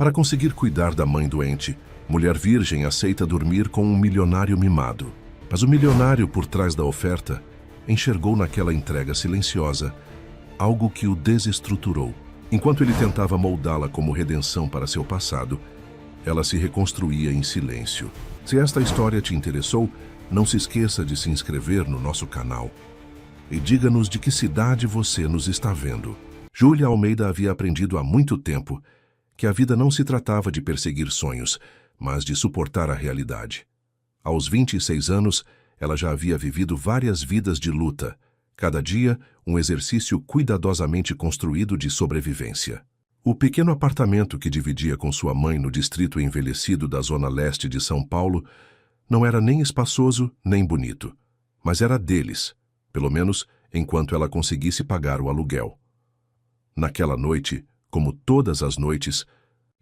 Para conseguir cuidar da mãe doente, mulher virgem aceita dormir com um milionário mimado. Mas o milionário, por trás da oferta, enxergou naquela entrega silenciosa algo que o desestruturou. Enquanto ele tentava moldá-la como redenção para seu passado, ela se reconstruía em silêncio. Se esta história te interessou, não se esqueça de se inscrever no nosso canal. E diga-nos de que cidade você nos está vendo. Júlia Almeida havia aprendido há muito tempo que a vida não se tratava de perseguir sonhos, mas de suportar a realidade. Aos 26 anos, ela já havia vivido várias vidas de luta, cada dia um exercício cuidadosamente construído de sobrevivência. O pequeno apartamento que dividia com sua mãe no distrito envelhecido da zona leste de São Paulo não era nem espaçoso nem bonito, mas era deles, pelo menos enquanto ela conseguisse pagar o aluguel. Naquela noite, como todas as noites,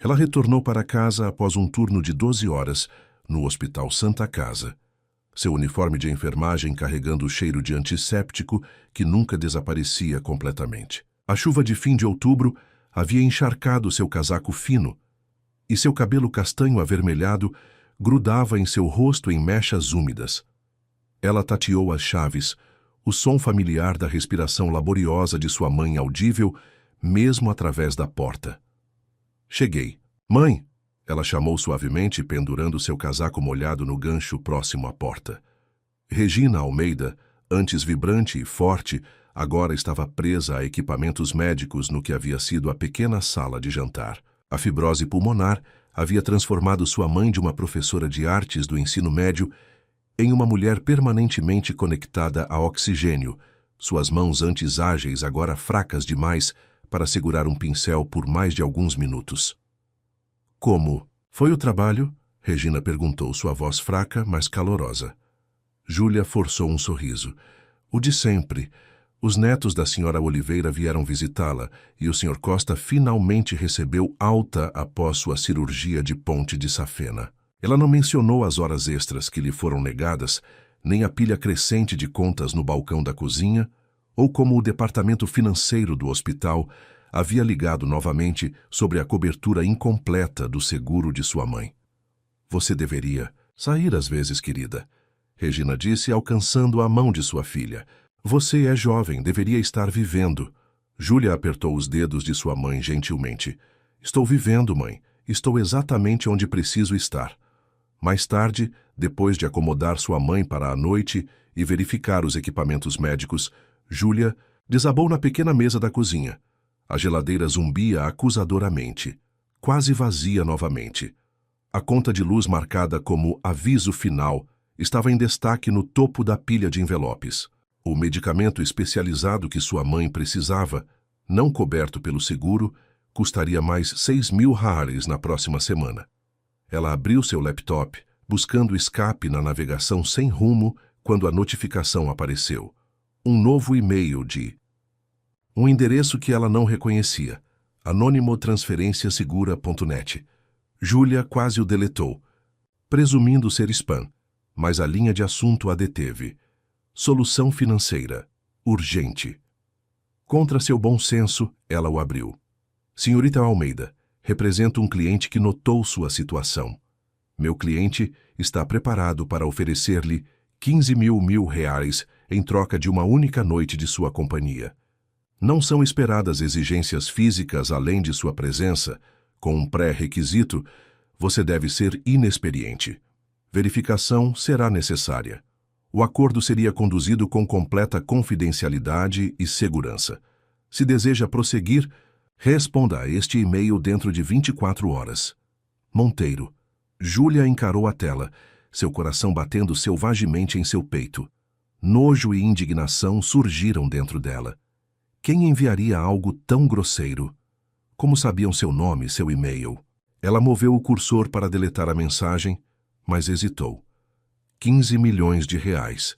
ela retornou para casa após um turno de 12 horas no Hospital Santa Casa, seu uniforme de enfermagem carregando o cheiro de antisséptico que nunca desaparecia completamente. A chuva de fim de outubro havia encharcado seu casaco fino e seu cabelo castanho avermelhado grudava em seu rosto em mechas úmidas. Ela tateou as chaves, o som familiar da respiração laboriosa de sua mãe audível, mesmo através da porta. Cheguei. Mãe! Ela chamou suavemente, pendurando seu casaco molhado no gancho próximo à porta. Regina Almeida, antes vibrante e forte, agora estava presa a equipamentos médicos no que havia sido a pequena sala de jantar. A fibrose pulmonar havia transformado sua mãe de uma professora de artes do ensino médio em uma mulher permanentemente conectada a oxigênio, suas mãos antes ágeis agora fracas demais para segurar um pincel por mais de alguns minutos. Como? Foi o trabalho? Regina perguntou, sua voz fraca, mas calorosa. Júlia forçou um sorriso. O de sempre. Os netos da senhora Oliveira vieram visitá-la e o Sr. Costa finalmente recebeu alta após sua cirurgia de ponte de safena. Ela não mencionou as horas extras que lhe foram negadas, nem a pilha crescente de contas no balcão da cozinha, ou como o departamento financeiro do hospital havia ligado novamente sobre a cobertura incompleta do seguro de sua mãe. Você deveria sair às vezes, querida, Regina disse, alcançando a mão de sua filha. Você é jovem, deveria estar vivendo. Júlia apertou os dedos de sua mãe gentilmente. Estou vivendo, mãe. Estou exatamente onde preciso estar. Mais tarde, depois de acomodar sua mãe para a noite e verificar os equipamentos médicos, Júlia desabou na pequena mesa da cozinha. A geladeira zumbia acusadoramente, quase vazia novamente. A conta de luz marcada como aviso final estava em destaque no topo da pilha de envelopes. O medicamento especializado que sua mãe precisava, não coberto pelo seguro, custaria mais 6.000 reais na próxima semana. Ela abriu seu laptop, buscando escape na navegação sem rumo quando a notificação apareceu. Um novo e-mail de um endereço que ela não reconhecia, anonimotransferenciasegura.net. Júlia quase o deletou, presumindo ser spam, mas a linha de assunto a deteve. Solução financeira. Urgente. Contra seu bom senso, ela o abriu. Senhorita Almeida, represento um cliente que notou sua situação. Meu cliente está preparado para oferecer-lhe 15.000 reais em troca de uma única noite de sua companhia. Não são esperadas exigências físicas além de sua presença. Com um pré-requisito, você deve ser inexperiente. Verificação será necessária. O acordo seria conduzido com completa confidencialidade e segurança. Se deseja prosseguir, responda a este e-mail dentro de 24 horas. Monteiro. Júlia encarou a tela, seu coração batendo selvagemente em seu peito. Nojo e indignação surgiram dentro dela. Quem enviaria algo tão grosseiro? Como sabiam seu nome e seu e-mail? Ela moveu o cursor para deletar a mensagem, mas hesitou. 15 milhões de reais.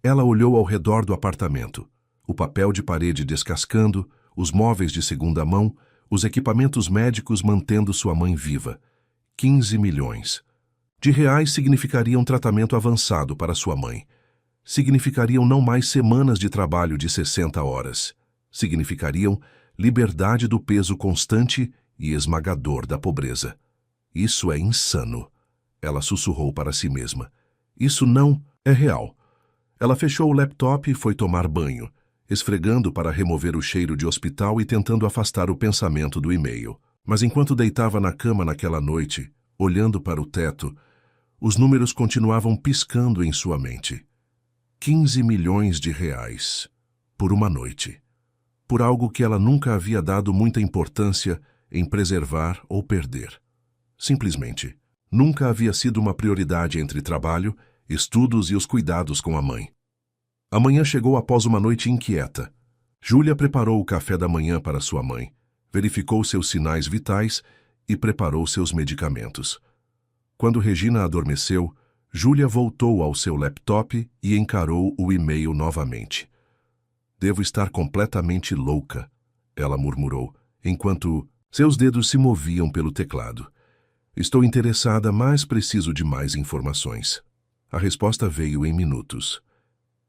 Ela olhou ao redor do apartamento. O papel de parede descascando, os móveis de segunda mão, os equipamentos médicos mantendo sua mãe viva. 15 milhões. De reais significaria um tratamento avançado para sua mãe. Significariam não mais semanas de trabalho de 60 horas. Significariam liberdade do peso constante e esmagador da pobreza. Isso é insano. Ela sussurrou para si mesma. Isso não é real. Ela fechou o laptop e foi tomar banho, esfregando para remover o cheiro de hospital e tentando afastar o pensamento do e-mail. Mas enquanto deitava na cama naquela noite, olhando para o teto, os números continuavam piscando em sua mente. 15 milhões de reais. Por uma noite. Por algo que ela nunca havia dado muita importância em preservar ou perder. Simplesmente, nunca havia sido uma prioridade entre trabalho, estudos e os cuidados com a mãe. A manhã chegou após uma noite inquieta. Júlia preparou o café da manhã para sua mãe, verificou seus sinais vitais e preparou seus medicamentos. Quando Regina adormeceu, Júlia voltou ao seu laptop e encarou o e-mail novamente. Devo estar completamente louca, ela murmurou, enquanto seus dedos se moviam pelo teclado. Estou interessada, mas preciso de mais informações. A resposta veio em minutos.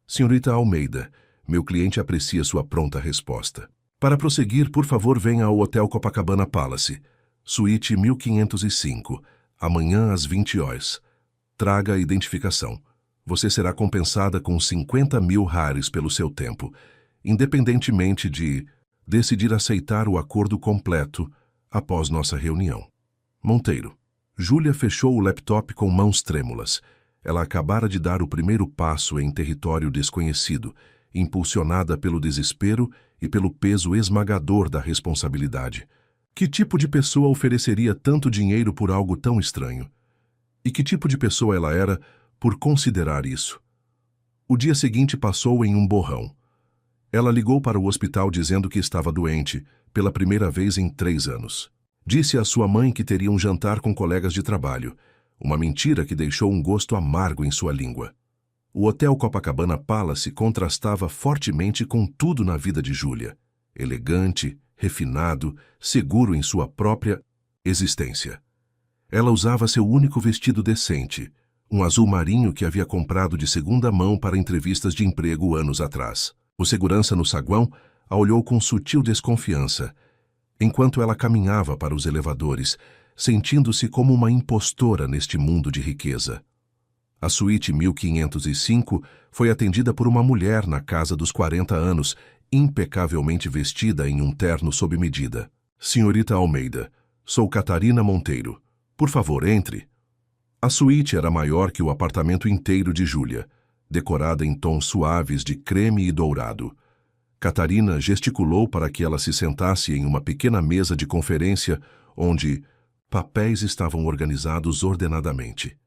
Senhorita Almeida, meu cliente aprecia sua pronta resposta. Para prosseguir, por favor, venha ao Hotel Copacabana Palace, suíte 1505, amanhã às 20 horas. Traga a identificação. Você será compensada com 50 mil reais pelo seu tempo, independentemente de decidir aceitar o acordo completo após nossa reunião. Monteiro. Júlia fechou o laptop com mãos trêmulas. Ela acabara de dar o primeiro passo em território desconhecido, impulsionada pelo desespero e pelo peso esmagador da responsabilidade. Que tipo de pessoa ofereceria tanto dinheiro por algo tão estranho? E que tipo de pessoa ela era por considerar isso? O dia seguinte passou em um borrão. Ela ligou para o hospital dizendo que estava doente, pela primeira vez em 3 anos. Disse à sua mãe que teria um jantar com colegas de trabalho, uma mentira que deixou um gosto amargo em sua língua. O Hotel Copacabana Palace contrastava fortemente com tudo na vida de Júlia. Elegante, refinado, seguro em sua própria existência. Ela usava seu único vestido decente, um azul marinho que havia comprado de segunda mão para entrevistas de emprego anos atrás. O segurança no saguão a olhou com sutil desconfiança, enquanto ela caminhava para os elevadores, sentindo-se como uma impostora neste mundo de riqueza. A suíte 1505 foi atendida por uma mulher na casa dos 40 anos, impecavelmente vestida em um terno sob medida. Senhorita Almeida, sou Catarina Monteiro. Por favor, entre. A suíte era maior que o apartamento inteiro de Júlia, decorada em tons suaves de creme e dourado. Catarina gesticulou para que ela se sentasse em uma pequena mesa de conferência onde papéis estavam organizados ordenadamente.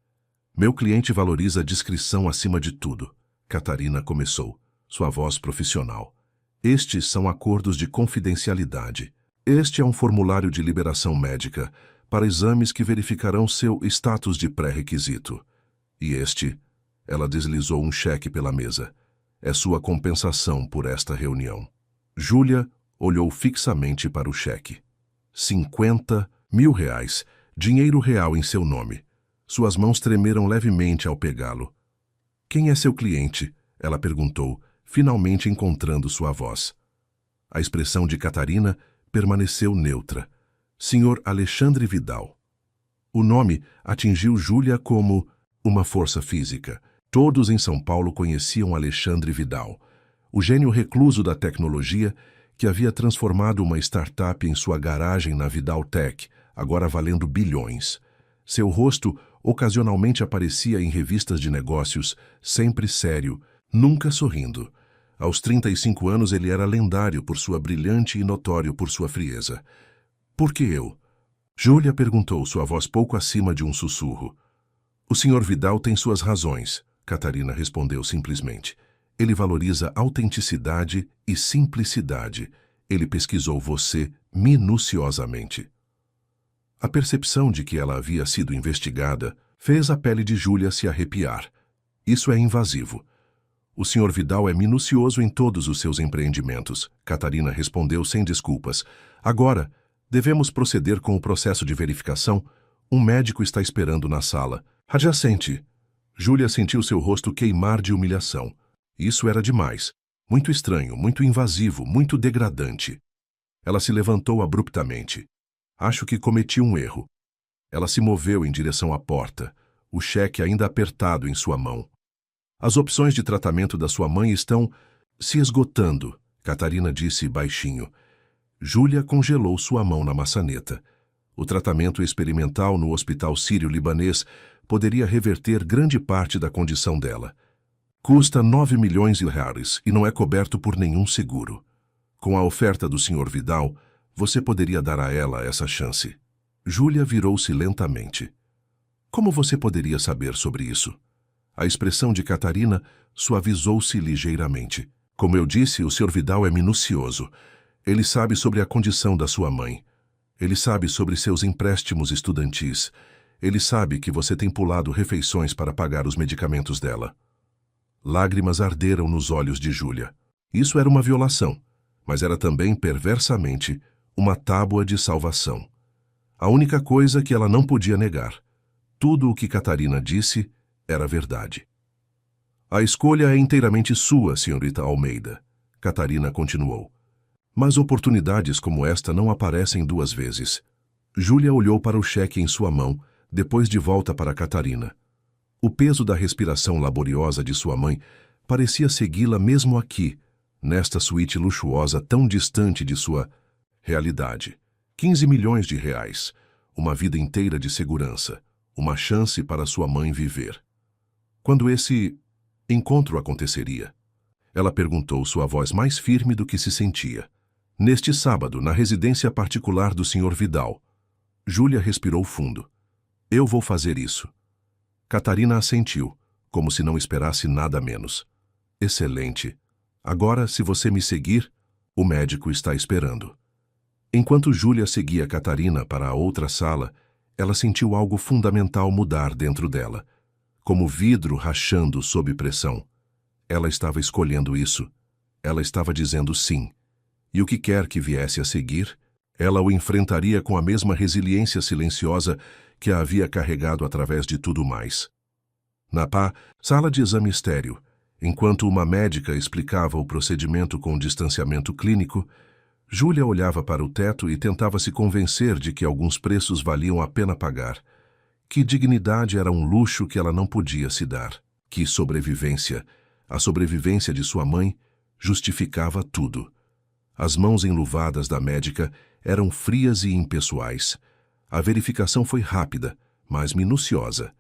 Meu cliente valoriza a discrição acima de tudo, Catarina começou, sua voz profissional. Estes são acordos de confidencialidade. Este é um formulário de liberação médica para exames que verificarão seu status de pré-requisito. E este, ela deslizou um cheque pela mesa, é sua compensação por esta reunião. Júlia olhou fixamente para o cheque. 50 mil reais, dinheiro real em seu nome. Suas mãos tremeram levemente ao pegá-lo. Quem é seu cliente? Ela perguntou, finalmente encontrando sua voz. A expressão de Catarina permaneceu neutra. Senhor Alexandre Vidal. O nome atingiu Júlia como uma força física. Todos em São Paulo conheciam Alexandre Vidal, o gênio recluso da tecnologia que havia transformado uma startup em sua garagem na Vidal Tech, agora valendo bilhões. Seu rosto ocasionalmente aparecia em revistas de negócios, sempre sério, nunca sorrindo. Aos 35 anos ele era lendário por sua brilhante e notório por sua frieza. Por que eu? Júlia perguntou, sua voz pouco acima de um sussurro. O Sr. Vidal tem suas razões, Catarina respondeu simplesmente. Ele valoriza autenticidade e simplicidade. Ele pesquisou você minuciosamente. A percepção de que ela havia sido investigada fez a pele de Júlia se arrepiar. Isso é invasivo. O Sr. Vidal é minucioso em todos os seus empreendimentos, Catarina respondeu sem desculpas. Agora, devemos proceder com o processo de verificação? Um médico está esperando na sala. Adjacente. Júlia sentiu seu rosto queimar de humilhação. Isso era demais. Muito estranho, muito invasivo, muito degradante. Ela se levantou abruptamente. Acho que cometi um erro. Ela se moveu em direção à porta, o cheque ainda apertado em sua mão. As opções de tratamento da sua mãe estão se esgotando, Catarina disse baixinho. Júlia congelou sua mão na maçaneta. O tratamento experimental no Hospital Sírio-Libanês poderia reverter grande parte da condição dela. Custa 9 milhões de reais e não é coberto por nenhum seguro. Com a oferta do Sr. Vidal, você poderia dar a ela essa chance. Júlia virou-se lentamente. Como você poderia saber sobre isso? A expressão de Catarina suavizou-se ligeiramente. Como eu disse, o Sr. Vidal é minucioso. Ele sabe sobre a condição da sua mãe. Ele sabe sobre seus empréstimos estudantis. Ele sabe que você tem pulado refeições para pagar os medicamentos dela. Lágrimas arderam nos olhos de Júlia. Isso era uma violação, mas era também, perversamente, uma tábua de salvação. A única coisa que ela não podia negar. Tudo o que Catarina disse era verdade. A escolha é inteiramente sua, senhorita Almeida, Catarina continuou. Mas oportunidades como esta não aparecem duas vezes. Júlia olhou para o cheque em sua mão, depois de volta para Catarina. O peso da respiração laboriosa de sua mãe parecia segui-la mesmo aqui, nesta suíte luxuosa tão distante de sua realidade. 15 milhões de reais, uma vida inteira de segurança, uma chance para sua mãe viver. Quando esse encontro aconteceria? Ela perguntou, sua voz mais firme do que se sentia. Neste sábado, na residência particular do Sr. Vidal. Júlia respirou fundo. Eu vou fazer isso. Catarina assentiu, como se não esperasse nada menos. Excelente. Agora, se você me seguir, o médico está esperando. Enquanto Júlia seguia Catarina para a outra sala, ela sentiu algo fundamental mudar dentro dela, como vidro rachando sob pressão. Ela estava escolhendo isso. Ela estava dizendo sim. E o que quer que viesse a seguir, ela o enfrentaria com a mesma resiliência silenciosa que a havia carregado através de tudo mais. Na sala de exame estéril, enquanto uma médica explicava o procedimento com distanciamento clínico, Júlia olhava para o teto e tentava se convencer de que alguns preços valiam a pena pagar. Que dignidade era um luxo que ela não podia se dar. Que sobrevivência, a sobrevivência de sua mãe, justificava tudo. As mãos enluvadas da médica eram frias e impessoais. A verificação foi rápida, mas minuciosa.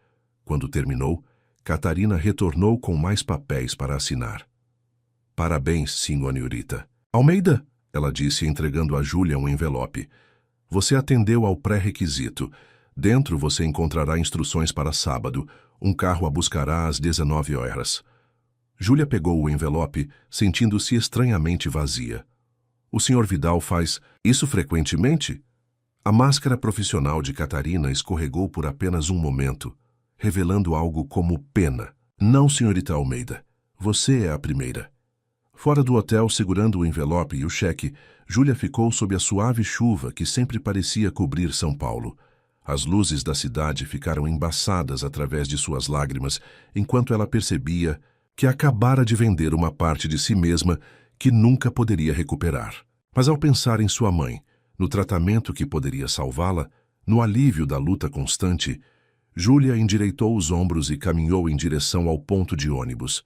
Quando terminou, Catarina retornou com mais papéis para assinar. Parabéns, senhorita Almeida, ela disse, entregando a Júlia um envelope. Você atendeu ao pré-requisito. Dentro você encontrará instruções para sábado. Um carro a buscará às 19 horas. Júlia pegou o envelope, sentindo-se estranhamente vazia. O Sr. Vidal faz isso frequentemente? A máscara profissional de Catarina escorregou por apenas um momento, revelando algo como pena. Não, senhorita Almeida. Você é a primeira. Fora do hotel, segurando o envelope e o cheque, Júlia ficou sob a suave chuva que sempre parecia cobrir São Paulo. As luzes da cidade ficaram embaçadas através de suas lágrimas, enquanto ela percebia que acabara de vender uma parte de si mesma que nunca poderia recuperar. Mas ao pensar em sua mãe, no tratamento que poderia salvá-la, no alívio da luta constante, Júlia endireitou os ombros e caminhou em direção ao ponto de ônibus.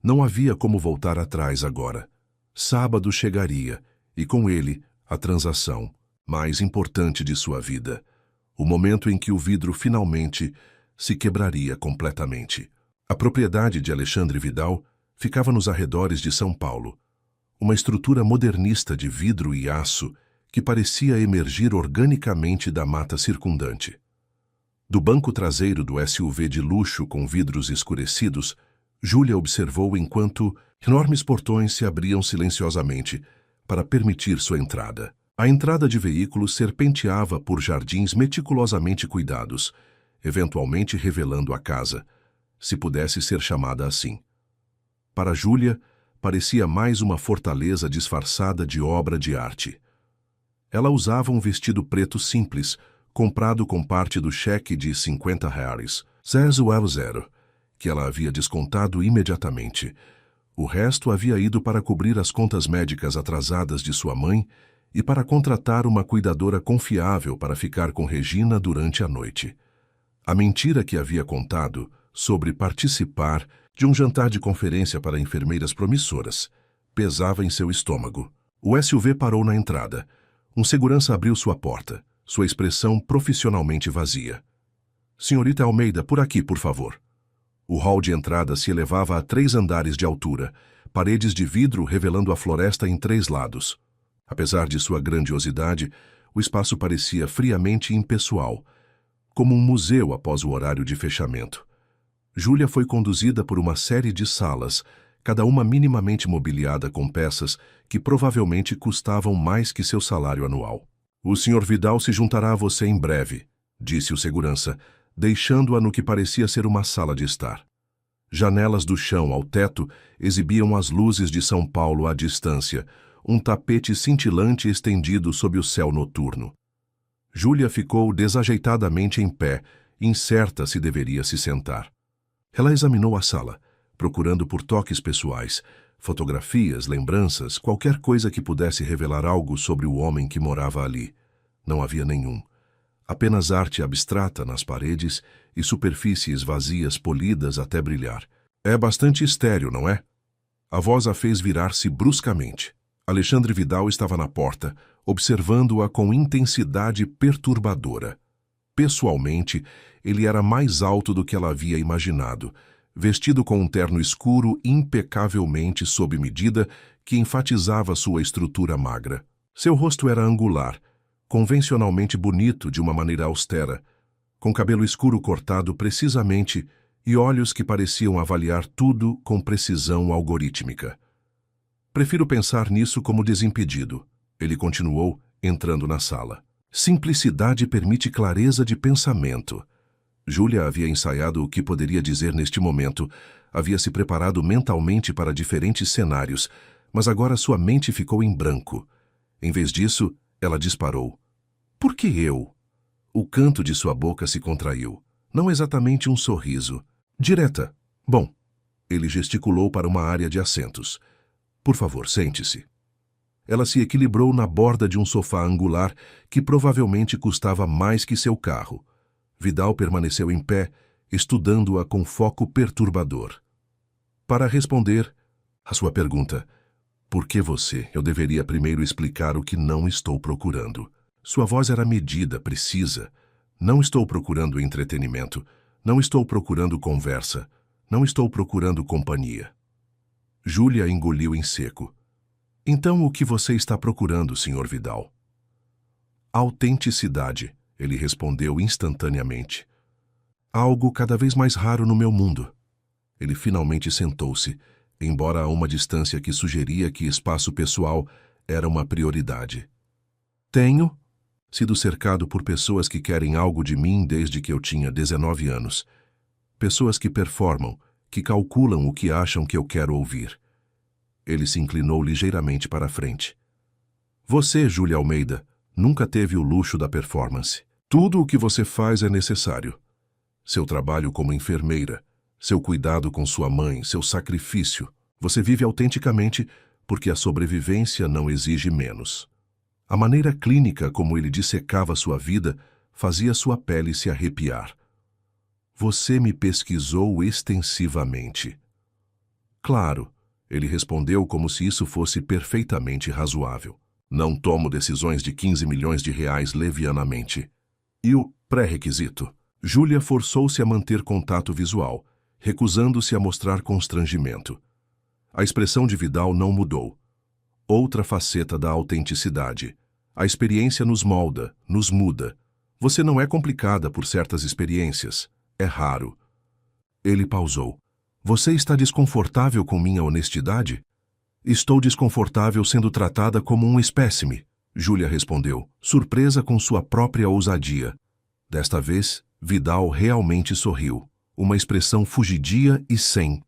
Não havia como voltar atrás agora. Sábado chegaria, e com ele, a transação mais importante de sua vida. O momento em que o vidro finalmente se quebraria completamente. A propriedade de Alexandre Vidal ficava nos arredores de São Paulo. Uma estrutura modernista de vidro e aço que parecia emergir organicamente da mata circundante. Do banco traseiro do SUV de luxo com vidros escurecidos, Júlia observou enquanto enormes portões se abriam silenciosamente para permitir sua entrada. A entrada de veículos serpenteava por jardins meticulosamente cuidados, eventualmente revelando a casa, se pudesse ser chamada assim. Para Júlia, parecia mais uma fortaleza disfarçada de obra de arte. Ela usava um vestido preto simples, comprado com parte do cheque de 50 reais, 000, que ela havia descontado imediatamente. O resto havia ido para cobrir as contas médicas atrasadas de sua mãe e para contratar uma cuidadora confiável para ficar com Regina durante a noite. A mentira que havia contado sobre participar de um jantar de conferência para enfermeiras promissoras pesava em seu estômago. O SUV parou na entrada. Um segurança abriu sua porta, sua expressão profissionalmente vazia. Senhorita Almeida, por aqui, por favor. O hall de entrada se elevava a 3 andares de altura, paredes de vidro revelando a floresta em 3 lados. Apesar de sua grandiosidade, o espaço parecia friamente impessoal, como um museu após o horário de fechamento. Júlia foi conduzida por uma série de salas, cada uma minimamente mobiliada com peças que provavelmente custavam mais que seu salário anual. O Sr. Vidal se juntará a você em breve, disse o segurança, deixando-a no que parecia ser uma sala de estar. Janelas do chão ao teto exibiam as luzes de São Paulo à distância, um tapete cintilante estendido sob o céu noturno. Júlia ficou desajeitadamente em pé, incerta se deveria se sentar. Ela examinou a sala, procurando por toques pessoais, fotografias, lembranças, qualquer coisa que pudesse revelar algo sobre o homem que morava ali. Não havia nenhum. Apenas arte abstrata nas paredes e superfícies vazias polidas até brilhar. É bastante estéril, não é? A voz a fez virar-se bruscamente. Alexandre Vidal estava na porta, observando-a com intensidade perturbadora. Pessoalmente, ele era mais alto do que ela havia imaginado, vestido com um terno escuro impecavelmente sob medida que enfatizava sua estrutura magra. Seu rosto era angular, convencionalmente bonito de uma maneira austera, com cabelo escuro cortado precisamente e olhos que pareciam avaliar tudo com precisão algorítmica. Prefiro pensar nisso como desimpedido, ele continuou, entrando na sala. Simplicidade permite clareza de pensamento. Júlia havia ensaiado o que poderia dizer neste momento, havia se preparado mentalmente para diferentes cenários, mas agora sua mente ficou em branco. Em vez disso, ela disparou. Por que eu? O canto de sua boca se contraiu. Não exatamente um sorriso. Direta. Bom. Ele gesticulou para uma área de assentos. Por favor, sente-se. Ela se equilibrou na borda de um sofá angular que provavelmente custava mais que seu carro. Vidal permaneceu em pé, estudando-a com foco perturbador. Para responder à sua pergunta, por que você? Eu deveria primeiro explicar o que não estou procurando. Sua voz era medida, precisa. Não estou procurando entretenimento. Não estou procurando conversa. Não estou procurando companhia. Júlia engoliu em seco. Então o que você está procurando, Sr. Vidal? Autenticidade, ele respondeu instantaneamente. Algo cada vez mais raro no meu mundo. Ele finalmente sentou-se, embora a uma distância que sugeria que espaço pessoal era uma prioridade. Tenho sido cercado por pessoas que querem algo de mim desde que eu tinha 19 anos. Pessoas que performam, que calculam o que acham que eu quero ouvir. Ele se inclinou ligeiramente para a frente. Você, Júlia Almeida, nunca teve o luxo da performance. Tudo o que você faz é necessário. Seu trabalho como enfermeira, seu cuidado com sua mãe, seu sacrifício. Você vive autenticamente porque a sobrevivência não exige menos. A maneira clínica como ele dissecava sua vida fazia sua pele se arrepiar. Você me pesquisou extensivamente. Claro, ele respondeu como se isso fosse perfeitamente razoável. Não tomo decisões de 15 milhões de reais levianamente. E o pré-requisito? Júlia forçou-se a manter contato visual, recusando-se a mostrar constrangimento. A expressão de Vidal não mudou. Outra faceta da autenticidade. A experiência nos molda, nos muda. Você não é complicada por certas experiências. É raro. Ele pausou. Você está desconfortável com minha honestidade? Estou desconfortável sendo tratada como um espécime, Júlia respondeu, surpresa com sua própria ousadia. Desta vez, Vidal realmente sorriu, uma expressão fugidia e sem.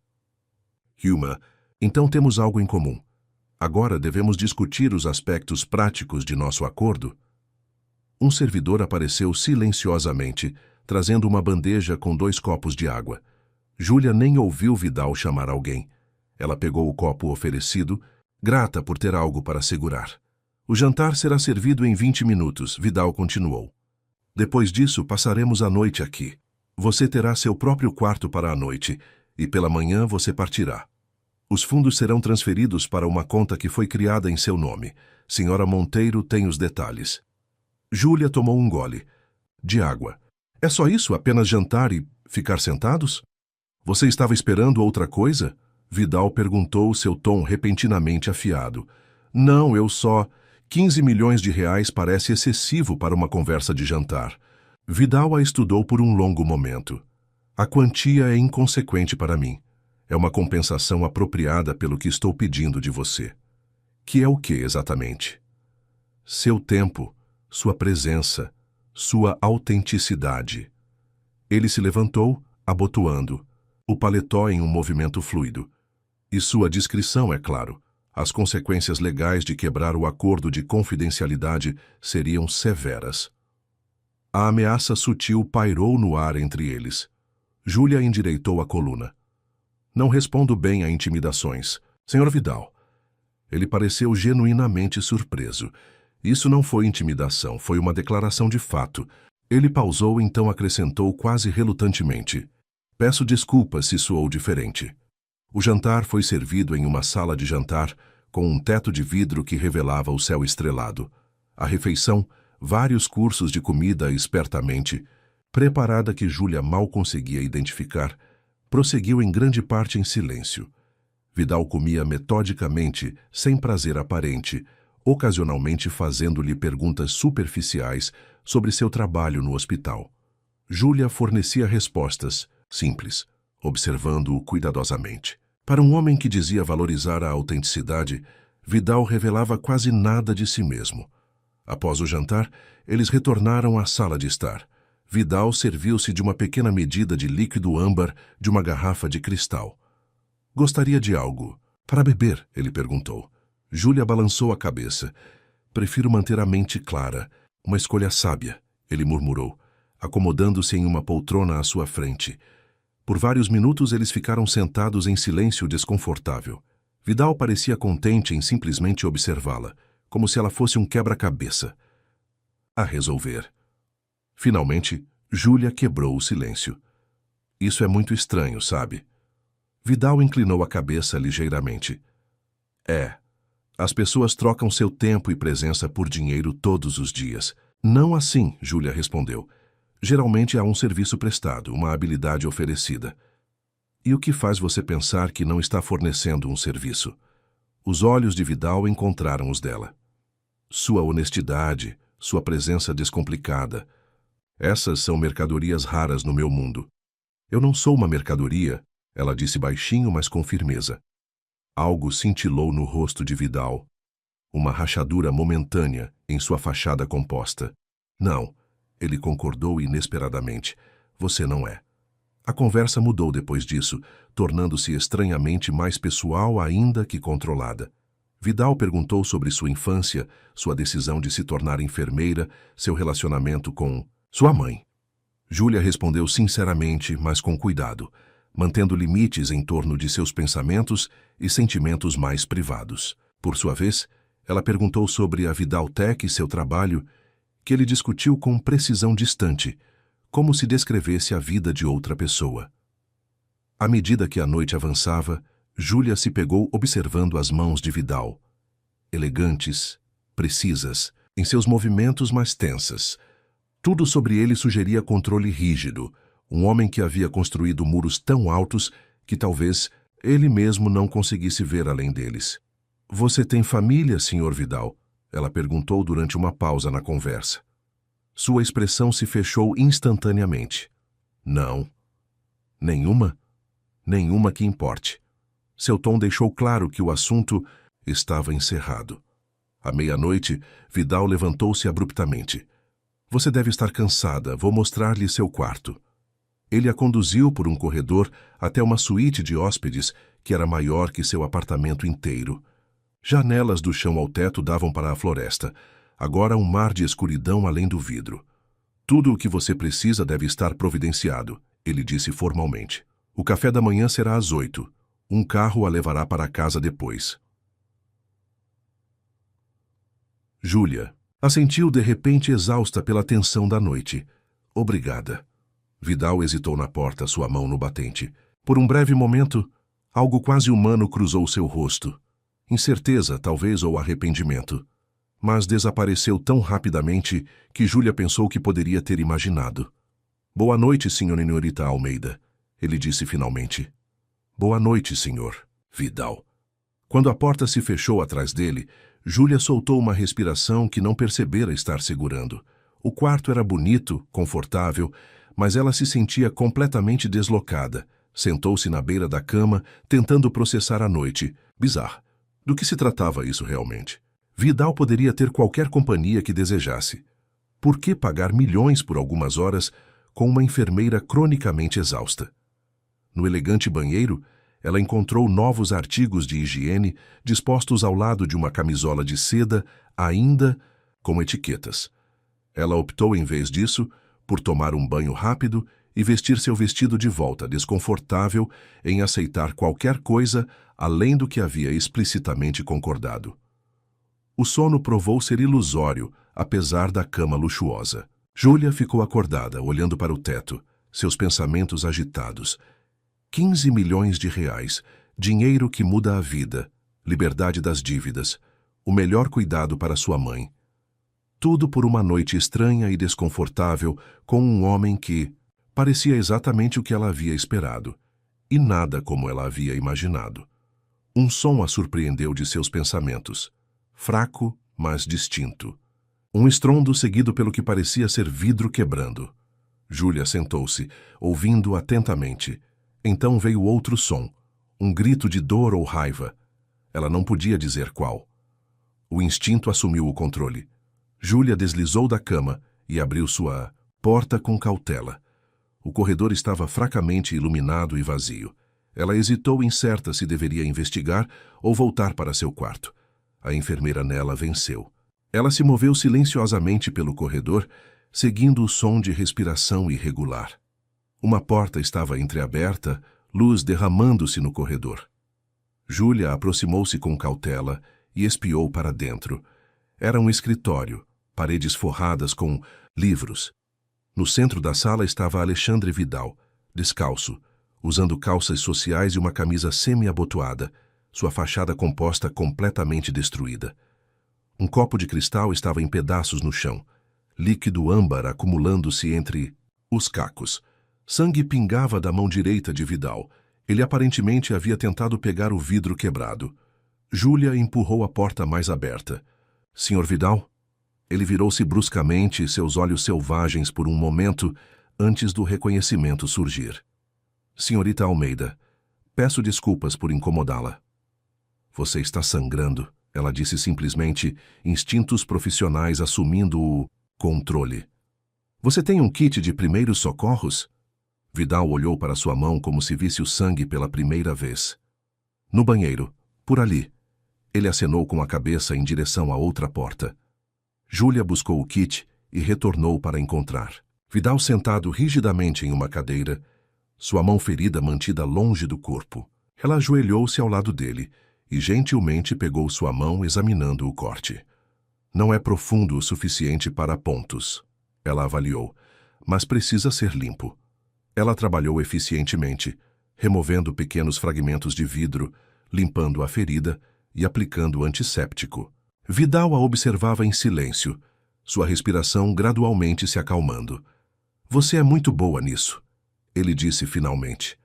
Huma, então temos algo em comum. Agora devemos discutir os aspectos práticos de nosso acordo? Um servidor apareceu silenciosamente, trazendo uma bandeja com 2 copos de água. Júlia nem ouviu Vidal chamar alguém. Ela pegou o copo oferecido, grata por ter algo para segurar. O jantar será servido em 20 minutos, Vidal continuou. Depois disso, passaremos a noite aqui. Você terá seu próprio quarto para a noite, e pela manhã você partirá. Os fundos serão transferidos para uma conta que foi criada em seu nome. Senhora Monteiro tem os detalhes. Júlia tomou um gole de água. É só isso? Apenas jantar e ficar sentados? Você estava esperando outra coisa? Vidal perguntou, seu tom repentinamente afiado. Não, eu só... 15 milhões de reais parece excessivo para uma conversa de jantar. Vidal a estudou por um longo momento. A quantia é inconsequente para mim. É uma compensação apropriada pelo que estou pedindo de você. Que é o que exatamente? Seu tempo, sua presença, sua autenticidade. Ele se levantou, abotoando, o paletó em um movimento fluido. E sua discrição, é claro. As consequências legais de quebrar o acordo de confidencialidade seriam severas. A ameaça sutil pairou no ar entre eles. Júlia endireitou a coluna. Não respondo bem a intimidações. Senhor Vidal. Ele pareceu genuinamente surpreso. Isso não foi intimidação, foi uma declaração de fato. Ele pausou, então acrescentou quase relutantemente. Peço desculpas se soou diferente. O jantar foi servido em uma sala de jantar com um teto de vidro que revelava o céu estrelado. A refeição, vários cursos de comida espertamente, preparada que Júlia mal conseguia identificar, prosseguiu em grande parte em silêncio. Vidal comia metodicamente, sem prazer aparente, ocasionalmente fazendo-lhe perguntas superficiais sobre seu trabalho no hospital. Júlia fornecia respostas, simples, observando-o cuidadosamente. Para um homem que dizia valorizar a autenticidade, Vidal revelava quase nada de si mesmo. Após o jantar, eles retornaram à sala de estar. Vidal serviu-se de uma pequena medida de líquido âmbar de uma garrafa de cristal. Gostaria de algo para beber? Ele perguntou. Júlia balançou a cabeça. Prefiro manter a mente clara. Uma escolha sábia, ele murmurou, acomodando-se em uma poltrona à sua frente. Por vários minutos eles ficaram sentados em silêncio desconfortável. Vidal parecia contente em simplesmente observá-la, como se ela fosse um quebra-cabeça a resolver. Finalmente, Júlia quebrou o silêncio. Isso é muito estranho, sabe? Vidal inclinou a cabeça ligeiramente. É. As pessoas trocam seu tempo e presença por dinheiro todos os dias. Não assim, Júlia respondeu. Geralmente há um serviço prestado, uma habilidade oferecida. E o que faz você pensar que não está fornecendo um serviço? Os olhos de Vidal encontraram os dela. Sua honestidade, sua presença descomplicada. Essas são mercadorias raras no meu mundo. Eu não sou uma mercadoria, ela disse baixinho, mas com firmeza. Algo cintilou no rosto de Vidal. Uma rachadura momentânea em sua fachada composta. Não, ele concordou inesperadamente. Você não é. A conversa mudou depois disso, tornando-se estranhamente mais pessoal ainda que controlada. Vidal perguntou sobre sua infância, sua decisão de se tornar enfermeira, seu relacionamento com sua mãe. Júlia respondeu sinceramente, mas com cuidado, mantendo limites em torno de seus pensamentos e sentimentos mais privados. Por sua vez, ela perguntou sobre a Vidaltech e seu trabalho, que ele discutiu com precisão distante, como se descrevesse a vida de outra pessoa. À medida que a noite avançava, Júlia se pegou observando as mãos de Vidal, elegantes, precisas, em seus movimentos mais tensas. Tudo sobre ele sugeria controle rígido, um homem que havia construído muros tão altos que talvez ele mesmo não conseguisse ver além deles. Você tem família, Sr. Vidal? Ela perguntou durante uma pausa na conversa. Sua expressão se fechou instantaneamente. Não. Nenhuma? Nenhuma que importe. Seu tom deixou claro que o assunto estava encerrado. À meia-noite, Vidal levantou-se abruptamente. Você deve estar cansada, vou mostrar-lhe seu quarto. Ele a conduziu por um corredor até uma suíte de hóspedes que era maior que seu apartamento inteiro. Janelas do chão ao teto davam para a floresta. Agora um mar de escuridão além do vidro. Tudo o que você precisa deve estar providenciado, ele disse formalmente. O café da manhã será às 8. Um carro a levará para casa depois. Júlia assentiu de repente exausta pela tensão da noite. Obrigada. Vidal hesitou na porta, sua mão no batente. Por um breve momento, algo quase humano cruzou seu rosto. Incerteza, talvez, ou arrependimento. Mas desapareceu tão rapidamente que Júlia pensou que poderia ter imaginado. Boa noite, senhorita Almeida, ele disse finalmente. Boa noite, senhor Vidal. Quando a porta se fechou atrás dele, Júlia soltou uma respiração que não percebera estar segurando. O quarto era bonito, confortável, mas ela se sentia completamente deslocada. Sentou-se na beira da cama, tentando processar a noite. Bizarro. Do que se tratava isso realmente? Vidal poderia ter qualquer companhia que desejasse. Por que pagar milhões por algumas horas com uma enfermeira cronicamente exausta? No elegante banheiro, ela encontrou novos artigos de higiene dispostos ao lado de uma camisola de seda, ainda com etiquetas. Ela optou, em vez disso, por tomar um banho rápido e vestir seu vestido de volta, desconfortável em aceitar qualquer coisa além do que havia explicitamente concordado. O sono provou ser ilusório, apesar da cama luxuosa. Júlia ficou acordada, olhando para o teto, seus pensamentos agitados. 15 milhões de reais, dinheiro que muda a vida, liberdade das dívidas, o melhor cuidado para sua mãe. Tudo por uma noite estranha e desconfortável com um homem que parecia exatamente o que ela havia esperado, e nada como ela havia imaginado. Um som a surpreendeu de seus pensamentos, fraco, mas distinto. Um estrondo seguido pelo que parecia ser vidro quebrando. Júlia sentou-se, ouvindo atentamente. Então veio outro som, um grito de dor ou raiva. Ela não podia dizer qual. O instinto assumiu o controle. Júlia deslizou da cama e abriu sua porta com cautela. O corredor estava fracamente iluminado e vazio. Ela hesitou, incerta se deveria investigar ou voltar para seu quarto. A enfermeira nela venceu. Ela se moveu silenciosamente pelo corredor, seguindo o som de respiração irregular. Uma porta estava entreaberta, luz derramando-se no corredor. Júlia aproximou-se com cautela e espiou para dentro. Era um escritório, paredes forradas com livros. No centro da sala estava Alexandre Vidal, descalço, usando calças sociais e uma camisa semi-abotoada, sua fachada composta completamente destruída. Um copo de cristal estava em pedaços no chão, líquido âmbar acumulando-se entre os cacos. Sangue pingava da mão direita de Vidal. Ele aparentemente havia tentado pegar o vidro quebrado. Júlia empurrou a porta mais aberta. — Senhor Vidal? Ele virou-se bruscamente, seus olhos selvagens por um momento, antes do reconhecimento surgir. — Senhorita Almeida, peço desculpas por incomodá-la. — Você está sangrando, ela disse simplesmente, instintos profissionais assumindo o controle. — Você tem um kit de primeiros socorros? Vidal olhou para sua mão como se visse o sangue pela primeira vez. — No banheiro, por ali. Ele acenou com a cabeça em direção à outra porta. Júlia buscou o kit e retornou para encontrar Vidal sentado rigidamente em uma cadeira, sua mão ferida mantida longe do corpo. Ela ajoelhou-se ao lado dele e gentilmente pegou sua mão examinando o corte. Não é profundo o suficiente para pontos, ela avaliou, mas precisa ser limpo. Ela trabalhou eficientemente, removendo pequenos fragmentos de vidro, limpando a ferida e aplicando antisséptico. Vidal a observava em silêncio, sua respiração gradualmente se acalmando. — Você é muito boa nisso, ele disse finalmente.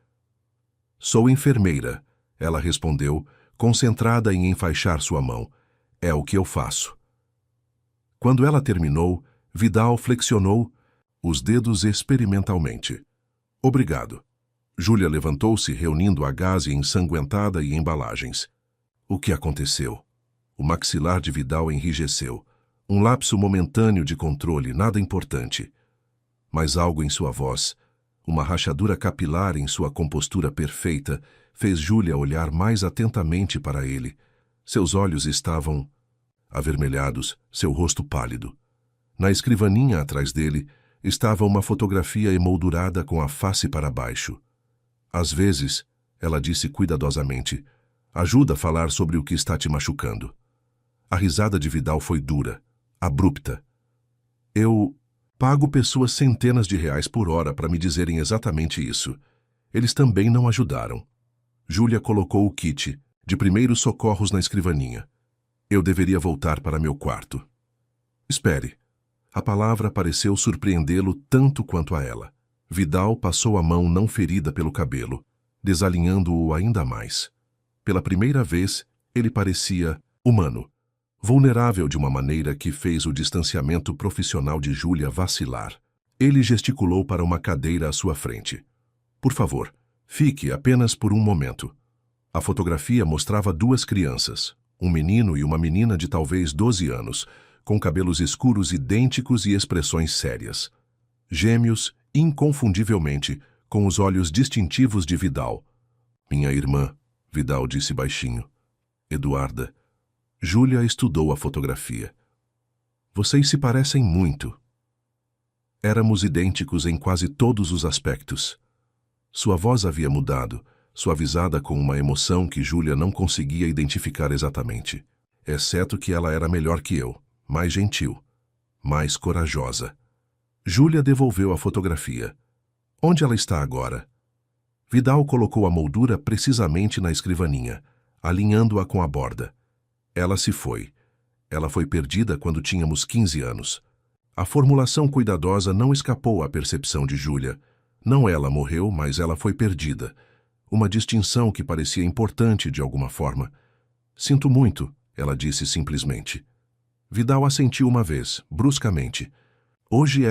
— Sou enfermeira, ela respondeu, concentrada em enfaixar sua mão. É o que eu faço. Quando ela terminou, Vidal flexionou os dedos experimentalmente. — Obrigado. Júlia levantou-se, reunindo a gaze ensanguentada e embalagens. O que aconteceu? O maxilar de Vidal enrijeceu. Um lapso momentâneo de controle, nada importante. Mas algo em sua voz, uma rachadura capilar em sua compostura perfeita, fez Júlia olhar mais atentamente para ele. Seus olhos estavam avermelhados, seu rosto pálido. Na escrivaninha atrás dele estava uma fotografia emoldurada com a face para baixo. Às vezes, ela disse cuidadosamente, ajuda a falar sobre o que está te machucando. A risada de Vidal foi dura. abrupta. Eu pago pessoas centenas de reais por hora para me dizerem exatamente isso. Eles também não ajudaram. Júlia colocou o kit de primeiros socorros na escrivaninha. Eu deveria voltar para meu quarto. Espere. A palavra pareceu surpreendê-lo tanto quanto a ela. Vidal passou a mão não ferida pelo cabelo, desalinhando-o ainda mais. Pela primeira vez, ele parecia humano, vulnerável de uma maneira que fez o distanciamento profissional de Júlia vacilar. Ele gesticulou para uma cadeira à sua frente. Por favor, fique apenas por um momento. A fotografia mostrava duas crianças, um menino e uma menina de talvez 12 anos, com cabelos escuros idênticos e expressões sérias. Gêmeos, inconfundivelmente, com os olhos distintivos de Vidal. Minha irmã, Vidal disse baixinho. Eduarda. Júlia estudou a fotografia. Vocês se parecem muito. Éramos idênticos em quase todos os aspectos. Sua voz havia mudado, suavizada com uma emoção que Júlia não conseguia identificar exatamente, exceto que ela era melhor que eu, mais gentil, mais corajosa. Júlia devolveu a fotografia. Onde ela está agora? Vidal colocou a moldura precisamente na escrivaninha, alinhando-a com a borda. Ela se foi. Ela foi perdida quando tínhamos 15 anos. A formulação cuidadosa não escapou à percepção de Júlia. Não ela morreu, mas ela foi perdida. Uma distinção que parecia importante de alguma forma. Sinto muito, ela disse simplesmente. Vidal assentiu uma vez, bruscamente. Hoje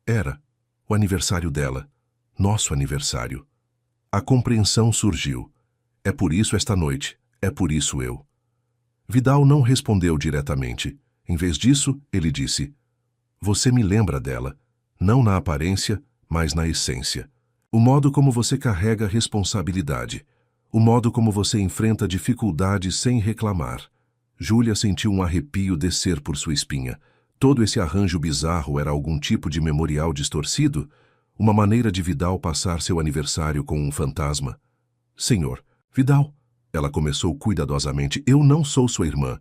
era o aniversário dela. Nosso aniversário. A compreensão surgiu. É por isso esta noite. É por isso eu. Vidal não respondeu diretamente. Em vez disso, ele disse: Você me lembra dela, não na aparência, mas na essência. O modo como você carrega responsabilidade. O modo como você enfrenta dificuldades sem reclamar. Júlia sentiu um arrepio descer por sua espinha. Todo esse arranjo bizarro era algum tipo de memorial distorcido? Uma maneira de Vidal passar seu aniversário com um fantasma? Senhor, Vidal, ela começou cuidadosamente, eu não sou sua irmã.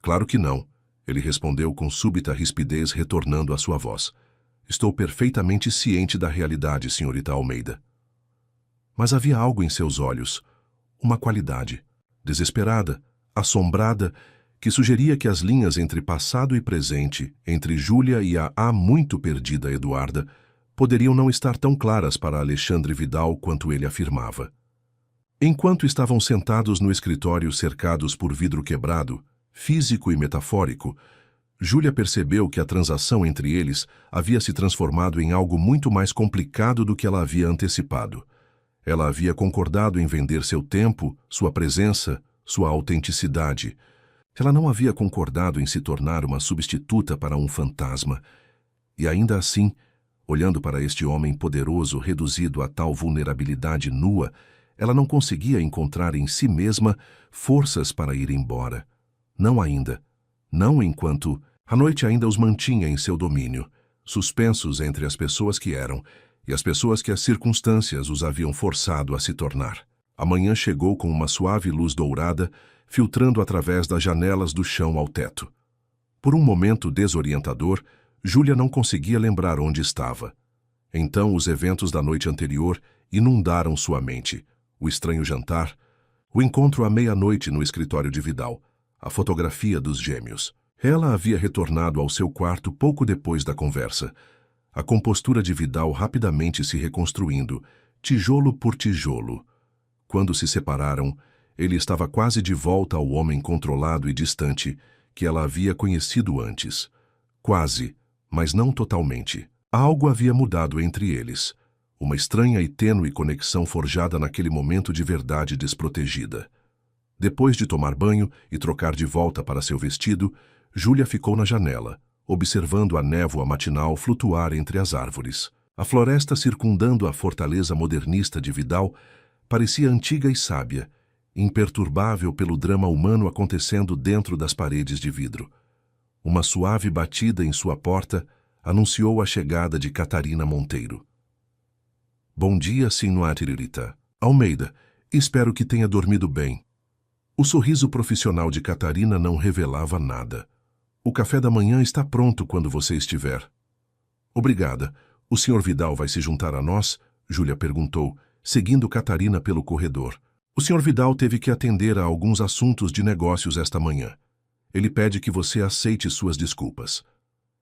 Claro que não, ele respondeu com súbita rispidez, retornando à sua voz. Estou perfeitamente ciente da realidade, senhorita Almeida. Mas havia algo em seus olhos, uma qualidade, desesperada, assombrada, que sugeria que as linhas entre passado e presente, entre Júlia e a há muito perdida Eduarda, poderiam não estar tão claras para Alexandre Vidal quanto ele afirmava. Enquanto estavam sentados no escritório cercados por vidro quebrado, físico e metafórico, Júlia percebeu que a transação entre eles havia se transformado em algo muito mais complicado do que ela havia antecipado. Ela havia concordado em vender seu tempo, sua presença, sua autenticidade. Ela não havia concordado em se tornar uma substituta para um fantasma. E ainda assim, olhando para este homem poderoso reduzido a tal vulnerabilidade nua, ela não conseguia encontrar em si mesma forças para ir embora. Não ainda. Não enquanto a noite ainda os mantinha em seu domínio, suspensos entre as pessoas que eram e as pessoas que as circunstâncias os haviam forçado a se tornar. A manhã chegou com uma suave luz dourada, filtrando através das janelas do chão ao teto. Por um momento desorientador, Júlia não conseguia lembrar onde estava. Então os eventos da noite anterior inundaram sua mente. O estranho jantar, o encontro à meia-noite no escritório de Vidal, a fotografia dos gêmeos. Ela havia retornado ao seu quarto pouco depois da conversa. A compostura de Vidal rapidamente se reconstruindo, tijolo por tijolo. Quando se separaram, ele estava quase de volta ao homem controlado e distante que ela havia conhecido antes. Quase, mas não totalmente. Algo havia mudado entre eles. Uma estranha e tênue conexão forjada naquele momento de verdade desprotegida. Depois de tomar banho e trocar de volta para seu vestido, Júlia ficou na janela, observando a névoa matinal flutuar entre as árvores. A floresta circundando a fortaleza modernista de Vidal parecia antiga e sábia, imperturbável pelo drama humano acontecendo dentro das paredes de vidro. Uma suave batida em sua porta anunciou a chegada de Catarina Monteiro. Bom dia, senhorita Almeida. Espero que tenha dormido bem. O sorriso profissional de Catarina não revelava nada. O café da manhã está pronto quando você estiver. Obrigada. O Sr. Vidal vai se juntar a nós? Júlia perguntou, seguindo Catarina pelo corredor. O Sr. Vidal teve que atender a alguns assuntos de negócios esta manhã. Ele pede que você aceite suas desculpas.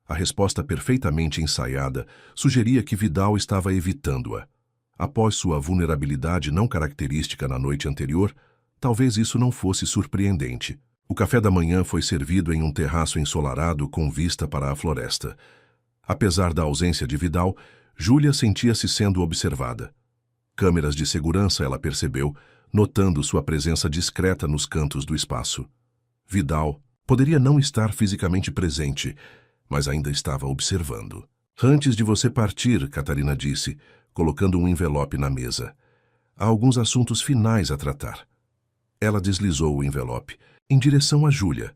A resposta perfeitamente ensaiada sugeria que Vidal estava evitando-a. Após sua vulnerabilidade não característica na noite anterior, talvez isso não fosse surpreendente. O café da manhã foi servido em um terraço ensolarado com vista para a floresta. Apesar da ausência de Vidal, Júlia sentia-se sendo observada. Câmeras de segurança ela percebeu, notando sua presença discreta nos cantos do espaço. Vidal poderia não estar fisicamente presente, mas ainda estava observando. Antes de você partir, Catarina disse, colocando um envelope na mesa. Há alguns assuntos finais a tratar. Ela deslizou o envelope em direção a Júlia.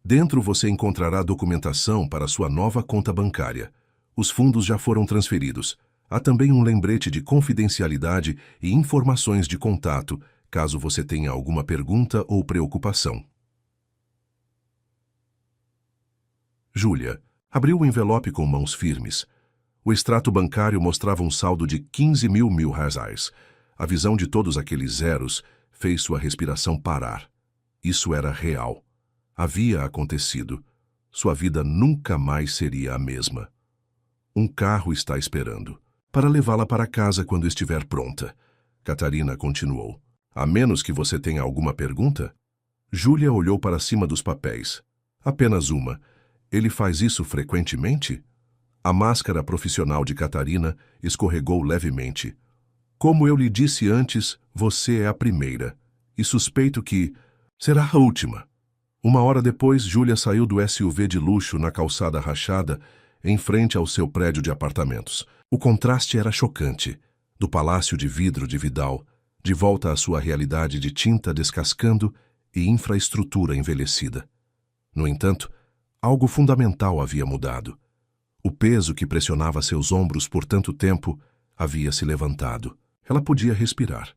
Dentro você encontrará documentação para sua nova conta bancária. Os fundos já foram transferidos. Há também um lembrete de confidencialidade e informações de contato, caso você tenha alguma pergunta ou preocupação. Júlia abriu o envelope com mãos firmes. O extrato bancário mostrava um saldo de 15 mil reais. A visão de todos aqueles zeros fez sua respiração parar. Isso era real. Havia acontecido. Sua vida nunca mais seria a mesma. Um carro está esperando, para levá-la para casa quando estiver pronta. Catarina continuou. A menos que você tenha alguma pergunta? Júlia olhou para cima dos papéis. Apenas uma. Ele faz isso frequentemente? A máscara profissional de Catarina escorregou levemente. Como eu lhe disse antes, você é a primeira. E suspeito que será a última. Uma hora depois, Júlia saiu do SUV de luxo na calçada rachada, em frente ao seu prédio de apartamentos. O contraste era chocante. Do palácio de vidro de Vidal, de volta à sua realidade de tinta descascando e infraestrutura envelhecida. No entanto, algo fundamental havia mudado. O peso que pressionava seus ombros por tanto tempo havia se levantado. Ela podia respirar.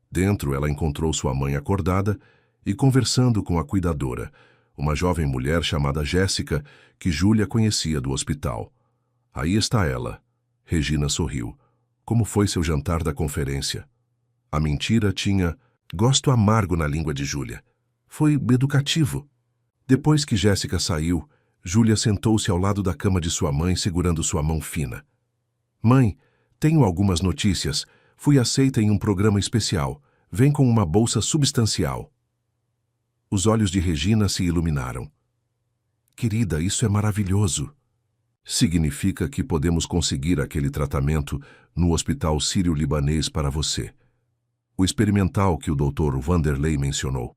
Dentro, ela encontrou sua mãe acordada e conversando com a cuidadora, uma jovem mulher chamada Jéssica, que Júlia conhecia do hospital. Aí está ela. Regina sorriu. Como foi seu jantar da conferência? A mentira tinha gosto amargo na língua de Júlia. Foi educativo. Depois que Jéssica saiu, Júlia sentou-se ao lado da cama de sua mãe, segurando sua mão fina. Mãe, tenho algumas notícias. Fui aceita em um programa especial. Vem com uma bolsa substancial. Os olhos de Regina se iluminaram. Querida, isso é maravilhoso. Significa que podemos conseguir aquele tratamento no Hospital Sírio-Libanês para você. O experimental que o Dr. Vanderlei mencionou.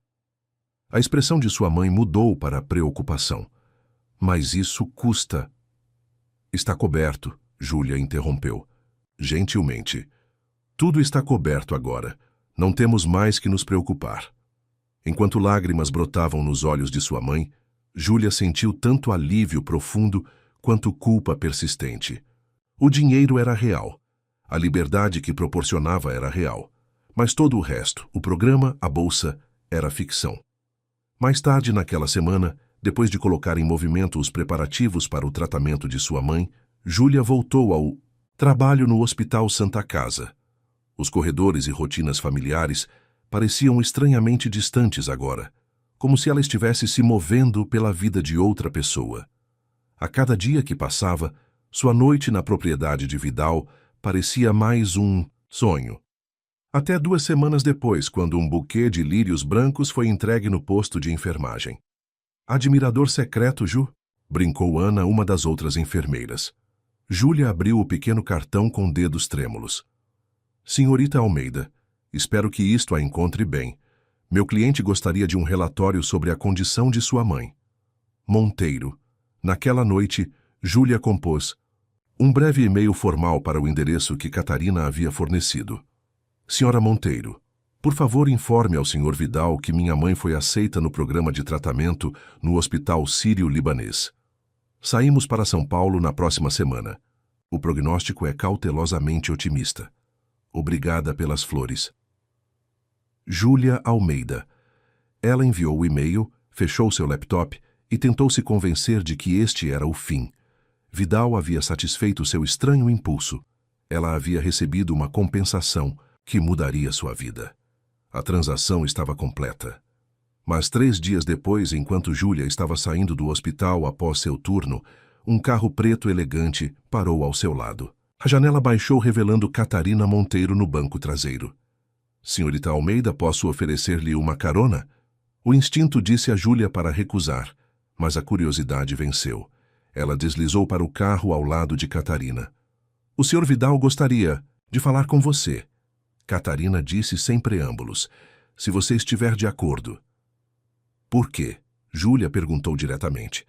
A expressão de sua mãe mudou para preocupação. Mas isso custa. Está coberto, Júlia interrompeu. Gentilmente. Tudo está coberto agora. Não temos mais que nos preocupar. Enquanto lágrimas brotavam nos olhos de sua mãe, Júlia sentiu tanto alívio profundo quanto culpa persistente. O dinheiro era real. A liberdade que proporcionava era real. Mas todo o resto, o programa, a bolsa, era ficção. Mais tarde naquela semana, depois de colocar em movimento os preparativos para o tratamento de sua mãe, Júlia voltou ao trabalho no Hospital Santa Casa. Os corredores e rotinas familiares pareciam estranhamente distantes agora, como se ela estivesse se movendo pela vida de outra pessoa. A cada dia que passava, sua noite na propriedade de Vidal parecia mais um sonho. Até 2 semanas depois, quando um buquê de lírios brancos foi entregue no posto de enfermagem. Admirador secreto, Ju? Brincou Ana, uma das outras enfermeiras. Júlia abriu o pequeno cartão com dedos trêmulos. Senhorita Almeida, espero que isto a encontre bem. Meu cliente gostaria de um relatório sobre a condição de sua mãe. Monteiro. Naquela noite, Júlia compôs um breve e-mail formal para o endereço que Catarina havia fornecido. Senhora Monteiro, por favor informe ao Sr. Vidal que minha mãe foi aceita no programa de tratamento no Hospital Sírio-Libanês. Saímos para São Paulo na próxima semana. O prognóstico é cautelosamente otimista. Obrigada pelas flores. Júlia Almeida. Ela enviou o e-mail, fechou seu laptop e tentou se convencer de que este era o fim. Vidal havia satisfeito seu estranho impulso. Ela havia recebido uma compensação que mudaria sua vida. A transação estava completa. Mas 3 dias depois, enquanto Júlia estava saindo do hospital após seu turno, um carro preto elegante parou ao seu lado. A janela baixou, revelando Catarina Monteiro no banco traseiro. Senhorita Almeida, posso oferecer-lhe uma carona? O instinto disse a Júlia para recusar, mas a curiosidade venceu. Ela deslizou para o carro ao lado de Catarina. O Sr. Vidal gostaria de falar com você. Catarina disse sem preâmbulos. Se você estiver de acordo. Por quê? Júlia perguntou diretamente.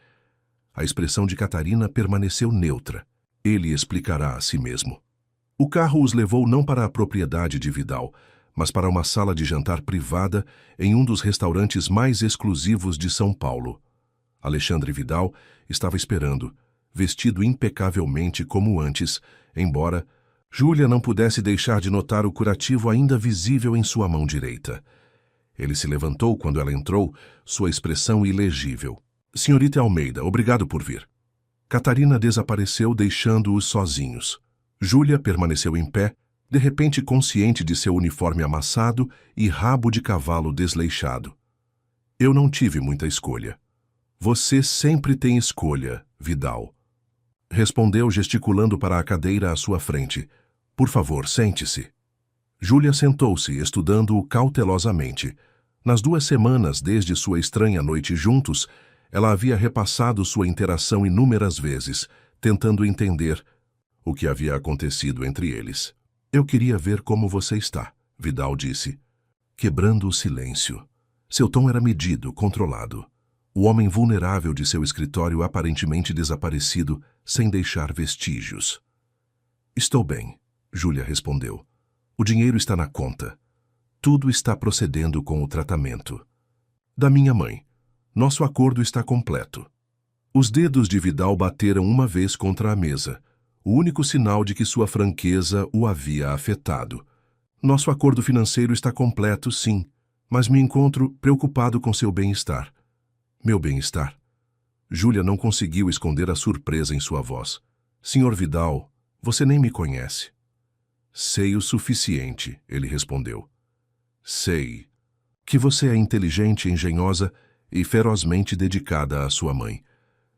A expressão de Catarina permaneceu neutra. Ele explicará a si mesmo. O carro os levou não para a propriedade de Vidal, mas para uma sala de jantar privada em um dos restaurantes mais exclusivos de São Paulo. Alexandre Vidal estava esperando, vestido impecavelmente como antes, embora Júlia não pudesse deixar de notar o curativo ainda visível em sua mão direita. Ele se levantou quando ela entrou, sua expressão ilegível. Senhorita Almeida, obrigado por vir. Catarina desapareceu, deixando-os sozinhos. Júlia permaneceu em pé, de repente consciente de seu uniforme amassado e rabo de cavalo desleixado. Eu não tive muita escolha. Você sempre tem escolha, Vidal. Respondeu gesticulando para a cadeira à sua frente. Por favor, sente-se. Júlia sentou-se, estudando-o cautelosamente. Nas 2 semanas desde sua estranha noite juntos, ela havia repassado sua interação inúmeras vezes, tentando entender o que havia acontecido entre eles. Eu queria ver como você está, Vidal disse, quebrando o silêncio. Seu tom era medido, controlado. O homem vulnerável de seu escritório aparentemente desaparecido, sem deixar vestígios. Estou bem, Júlia respondeu. O dinheiro está na conta. Tudo está procedendo com o tratamento. Da minha mãe. Nosso acordo está completo. Os dedos de Vidal bateram uma vez contra a mesa, o único sinal de que sua franqueza o havia afetado. Nosso acordo financeiro está completo, sim, mas me encontro preocupado com seu bem-estar. Meu bem-estar? Júlia não conseguiu esconder a surpresa em sua voz. Senhor Vidal, você nem me conhece. Sei o suficiente, ele respondeu. Sei que você é inteligente, engenhosa e ferozmente dedicada à sua mãe.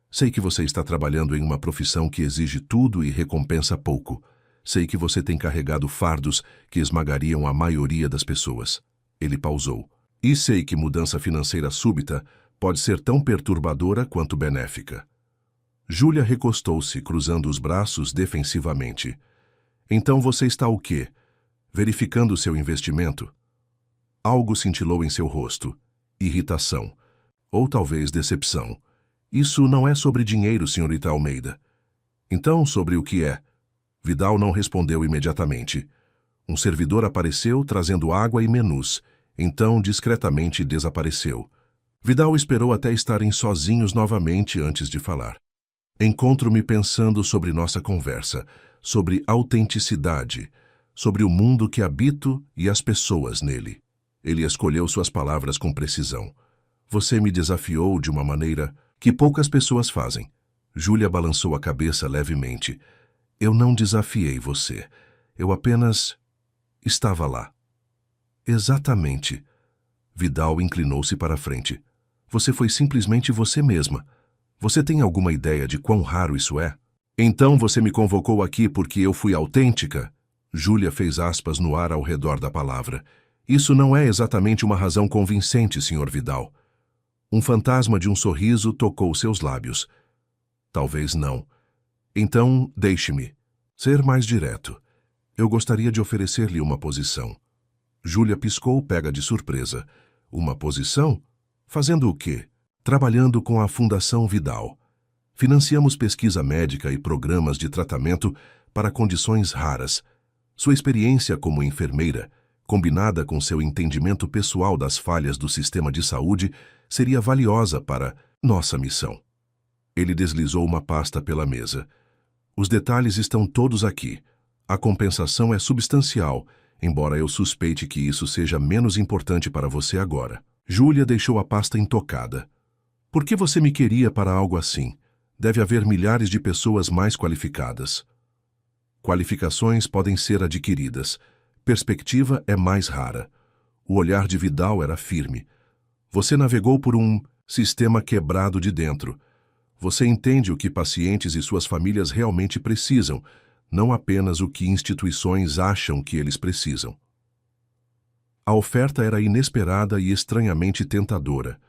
Sei que você está trabalhando em uma profissão que exige tudo e recompensa pouco. Sei que você tem carregado fardos que esmagariam a maioria das pessoas. Ele pausou. E sei que mudança financeira súbita pode ser tão perturbadora quanto benéfica. Júlia recostou-se, cruzando os braços defensivamente. Então você está o quê? Verificando seu investimento? Algo cintilou em seu rosto. Irritação. Ou talvez decepção. Isso não é sobre dinheiro, senhorita Almeida. Então, sobre o que é? Vidal não respondeu imediatamente. Um servidor apareceu, trazendo água e menus. Então, discretamente, desapareceu. Vidal esperou até estarem sozinhos novamente antes de falar. Encontro-me pensando sobre nossa conversa, sobre autenticidade, sobre o mundo que habito e as pessoas nele. Ele escolheu suas palavras com precisão. Você me desafiou de uma maneira que poucas pessoas fazem. Júlia balançou a cabeça levemente. Eu não desafiei você. Eu apenas estava lá. Exatamente. Vidal inclinou-se para a frente. Você foi simplesmente você mesma. Você tem alguma ideia de quão raro isso é? Então você me convocou aqui porque eu fui autêntica? Júlia fez aspas no ar ao redor da palavra. Isso não é exatamente uma razão convincente, Sr. Vidal. Um fantasma de um sorriso tocou seus lábios. Talvez não. Então, deixe-me ser mais direto. Eu gostaria de oferecer-lhe uma posição. Júlia piscou, pega de surpresa. Uma posição? Fazendo o quê? Trabalhando com a Fundação Vidal. Financiamos pesquisa médica e programas de tratamento para condições raras. Sua experiência como enfermeira, combinada com seu entendimento pessoal das falhas do sistema de saúde, seria valiosa para nossa missão. Ele deslizou uma pasta pela mesa. Os detalhes estão todos aqui. A compensação é substancial, embora eu suspeite que isso seja menos importante para você agora. Júlia deixou a pasta intocada. Por que você me queria para algo assim? Deve haver milhares de pessoas mais qualificadas. Qualificações podem ser adquiridas. Perspectiva é mais rara. O olhar de Vidal era firme. Você navegou por um sistema quebrado de dentro. Você entende o que pacientes e suas famílias realmente precisam, não apenas o que instituições acham que eles precisam. A oferta era inesperada e estranhamente tentadora.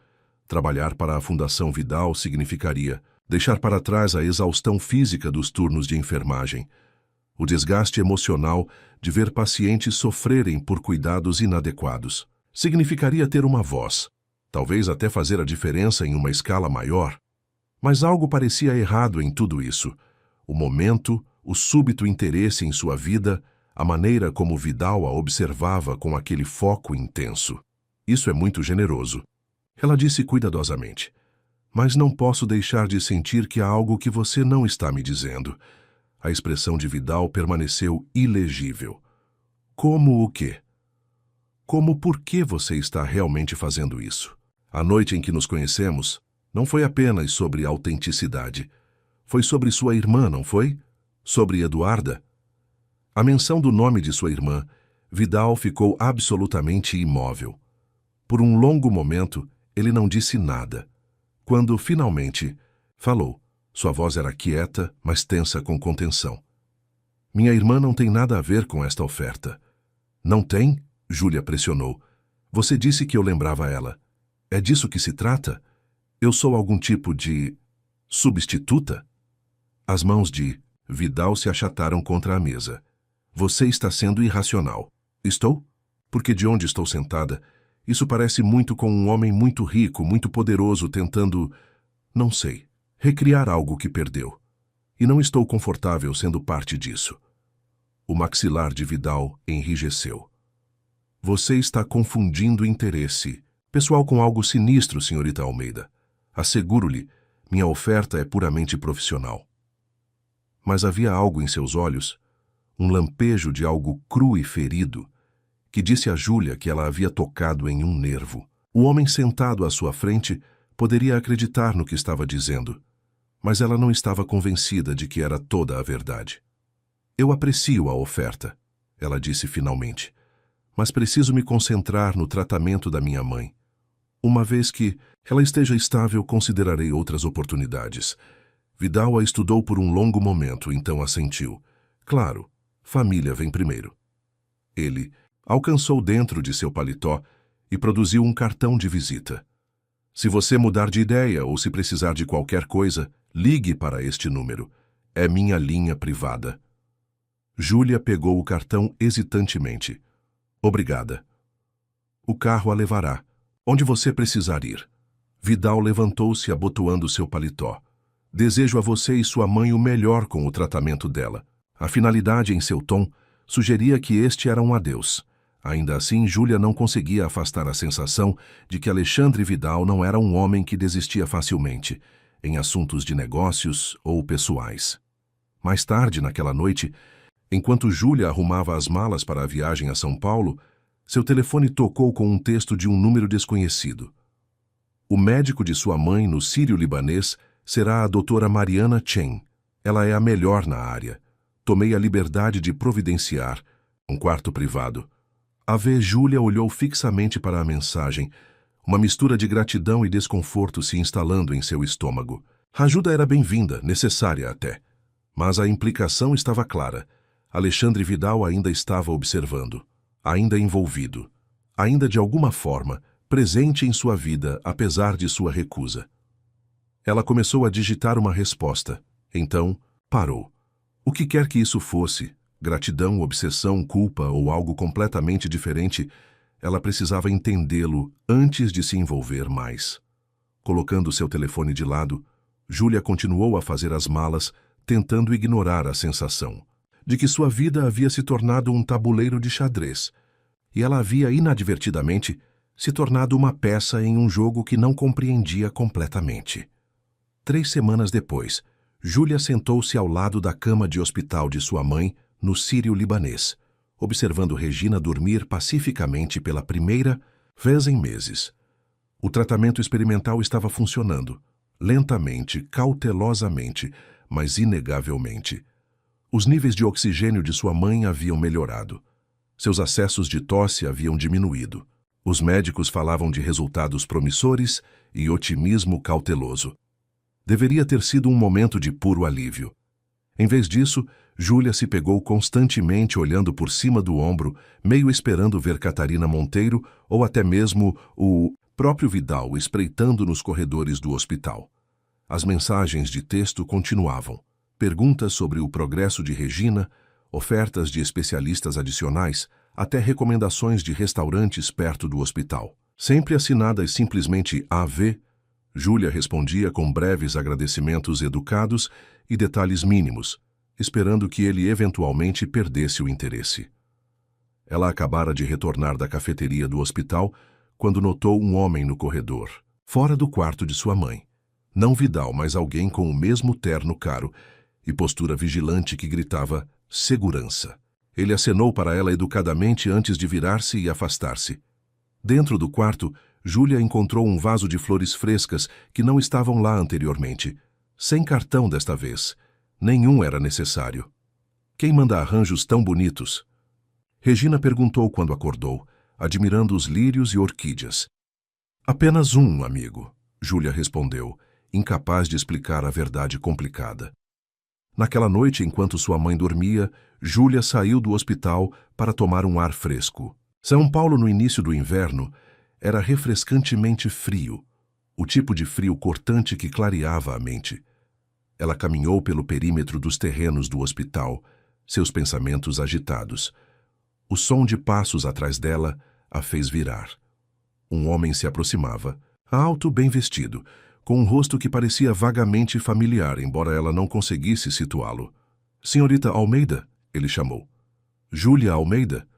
Trabalhar para a Fundação Vidal significaria deixar para trás a exaustão física dos turnos de enfermagem, o desgaste emocional de ver pacientes sofrerem por cuidados inadequados. Significaria ter uma voz, talvez até fazer a diferença em uma escala maior. Mas algo parecia errado em tudo isso. O momento, o súbito interesse em sua vida, a maneira como Vidal a observava com aquele foco intenso. Isso é muito generoso. Ela disse cuidadosamente. Mas não posso deixar de sentir que há algo que você não está me dizendo. A expressão de Vidal permaneceu ilegível. Como o quê? Como por que você está realmente fazendo isso? A noite em que nos conhecemos não foi apenas sobre autenticidade. Foi sobre sua irmã, não foi? Sobre Eduarda? A menção do nome de sua irmã, Vidal ficou absolutamente imóvel. Por um longo momento, ele não disse nada. Quando, finalmente, falou, sua voz era quieta, mas tensa com contenção. Minha irmã não tem nada a ver com esta oferta. Não tem? Júlia pressionou. Você disse que eu lembrava ela. É disso que se trata? Eu sou algum tipo de substituta? As mãos de Vidal se achataram contra a mesa. Você está sendo irracional. Estou? Porque de onde estou sentada, isso parece muito com um homem muito rico, muito poderoso, tentando, não sei, recriar algo que perdeu. E não estou confortável sendo parte disso. O maxilar de Vidal enrijeceu. Você está confundindo interesse pessoal com algo sinistro, senhorita Almeida. Asseguro-lhe, minha oferta é puramente profissional. Mas havia algo em seus olhos, um lampejo de algo cru e ferido, que disse a Júlia que ela havia tocado em um nervo. O homem sentado à sua frente poderia acreditar no que estava dizendo, mas ela não estava convencida de que era toda a verdade. Eu aprecio a oferta, ela disse finalmente, mas preciso me concentrar no tratamento da minha mãe. Uma vez que ela esteja estável, considerarei outras oportunidades. Vidal a estudou por um longo momento, então assentiu. Claro, família vem primeiro. Ele alcançou dentro de seu paletó e produziu um cartão de visita. Se você mudar de ideia ou se precisar de qualquer coisa, ligue para este número. É minha linha privada. Júlia pegou o cartão hesitantemente. Obrigada. O carro a levará. Onde você precisar ir. Vidal levantou-se abotoando seu paletó. Desejo a você e sua mãe o melhor com o tratamento dela. A finalidade em seu tom sugeria que este era um adeus. Ainda assim, Júlia não conseguia afastar a sensação de que Alexandre Vidal não era um homem que desistia facilmente, em assuntos de negócios ou pessoais. Mais tarde, naquela noite, enquanto Júlia arrumava as malas para a viagem a São Paulo, seu telefone tocou com um texto de um número desconhecido. O médico de sua mãe no Sírio-Libanês será a doutora Mariana Chen. Ela é a melhor na área. Tomei a liberdade de providenciar um quarto privado. A Júlia olhou fixamente para a mensagem, uma mistura de gratidão e desconforto se instalando em seu estômago. A ajuda era bem-vinda, necessária até. Mas a implicação estava clara. Alexandre Vidal ainda estava observando, ainda envolvido, ainda de alguma forma presente em sua vida, apesar de sua recusa. Ela começou a digitar uma resposta. Então, parou. O que quer que isso fosse, gratidão, obsessão, culpa ou algo completamente diferente, ela precisava entendê-lo antes de se envolver mais. Colocando seu telefone de lado, Júlia continuou a fazer as malas, tentando ignorar a sensação de que sua vida havia se tornado um tabuleiro de xadrez, e ela havia inadvertidamente se tornado uma peça em um jogo que não compreendia completamente. 3 semanas depois, Júlia sentou-se ao lado da cama de hospital de sua mãe, no Sírio-Libanês, observando Regina dormir pacificamente pela primeira vez em meses. O tratamento experimental estava funcionando. Lentamente, cautelosamente, mas inegavelmente. Os níveis de oxigênio de sua mãe haviam melhorado. Seus acessos de tosse haviam diminuído. Os médicos falavam de resultados promissores e otimismo cauteloso. Deveria ter sido um momento de puro alívio. Em vez disso, Júlia se pegou constantemente olhando por cima do ombro, meio esperando ver Catarina Monteiro ou até mesmo o próprio Vidal espreitando nos corredores do hospital. As mensagens de texto continuavam. Perguntas sobre o progresso de Regina, ofertas de especialistas adicionais, até recomendações de restaurantes perto do hospital. Sempre assinadas simplesmente AV, Júlia respondia com breves agradecimentos educados e detalhes mínimos, esperando que ele eventualmente perdesse o interesse. Ela acabara de retornar da cafeteria do hospital quando notou um homem no corredor, fora do quarto de sua mãe. Não Vidal, mas alguém com o mesmo terno caro e postura vigilante que gritava segurança. Ele acenou para ela educadamente antes de virar-se e afastar-se. Dentro do quarto, Júlia encontrou um vaso de flores frescas que não estavam lá anteriormente. Sem cartão desta vez. Nenhum era necessário. Quem manda arranjos tão bonitos? Regina perguntou quando acordou, admirando os lírios e orquídeas. Apenas um, amigo, Júlia respondeu, incapaz de explicar a verdade complicada. Naquela noite, enquanto sua mãe dormia, Júlia saiu do hospital para tomar um ar fresco. São Paulo, no início do inverno, era refrescantemente frio, o tipo de frio cortante que clareava a mente. Ela caminhou pelo perímetro dos terrenos do hospital, seus pensamentos agitados. O som de passos atrás dela a fez virar. Um homem se aproximava, alto, bem vestido, com um rosto que parecia vagamente familiar, embora ela não conseguisse situá-lo. Senhorita Almeida, ele chamou. Júlia Almeida?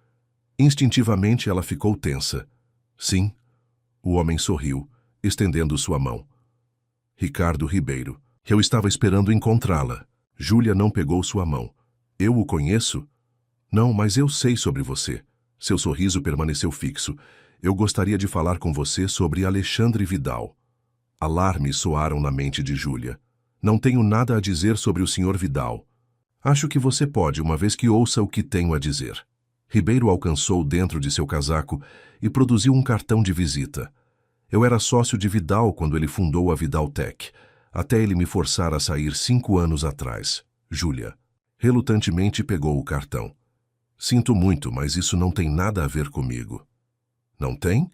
Instintivamente ela ficou tensa. Sim. O homem sorriu, estendendo sua mão. Ricardo Ribeiro. Eu estava esperando encontrá-la. Júlia não pegou sua mão. Eu o conheço? Não, mas eu sei sobre você. Seu sorriso permaneceu fixo. Eu gostaria de falar com você sobre Alexandre Vidal. Alarmes soaram na mente de Júlia. Não tenho nada a dizer sobre o Sr. Vidal. Acho que você pode, uma vez que ouça o que tenho a dizer. Ribeiro alcançou dentro de seu casaco e produziu um cartão de visita. Eu era sócio de Vidal quando ele fundou a Vidal Tech, até ele me forçar a sair 5 anos atrás. Júlia, relutantemente, pegou o cartão. Sinto muito, mas isso não tem nada a ver comigo. Não tem?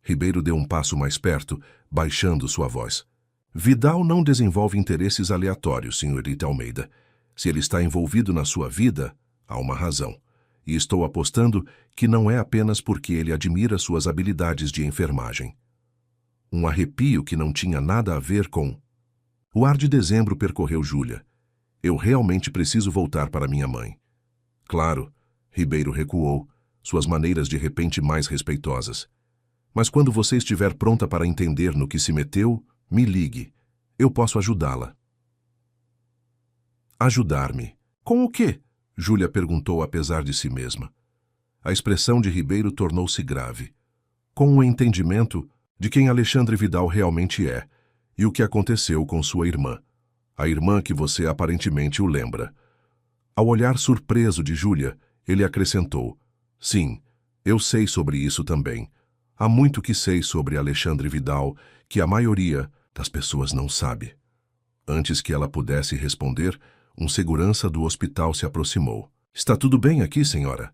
Ribeiro deu um passo mais perto, baixando sua voz. Vidal não desenvolve interesses aleatórios, senhorita Almeida. Se ele está envolvido na sua vida, há uma razão. E estou apostando que não é apenas porque ele admira suas habilidades de enfermagem. Um arrepio que não tinha nada a ver com... O ar de dezembro percorreu Júlia. Eu realmente preciso voltar para minha mãe. Claro, Ribeiro recuou, suas maneiras de repente mais respeitosas. Mas quando você estiver pronta para entender no que se meteu, me ligue. Eu posso ajudá-la. Ajudar-me? Com o quê? Júlia perguntou apesar de si mesma. A expressão de Ribeiro tornou-se grave. Com o entendimento de quem Alexandre Vidal realmente é e o que aconteceu com sua irmã. A irmã que você aparentemente o lembra. Ao olhar surpreso de Júlia, ele acrescentou. Sim, eu sei sobre isso também. Há muito que sei sobre Alexandre Vidal que a maioria das pessoas não sabe. Antes que ela pudesse responder, um segurança do hospital se aproximou. Está tudo bem aqui, senhora?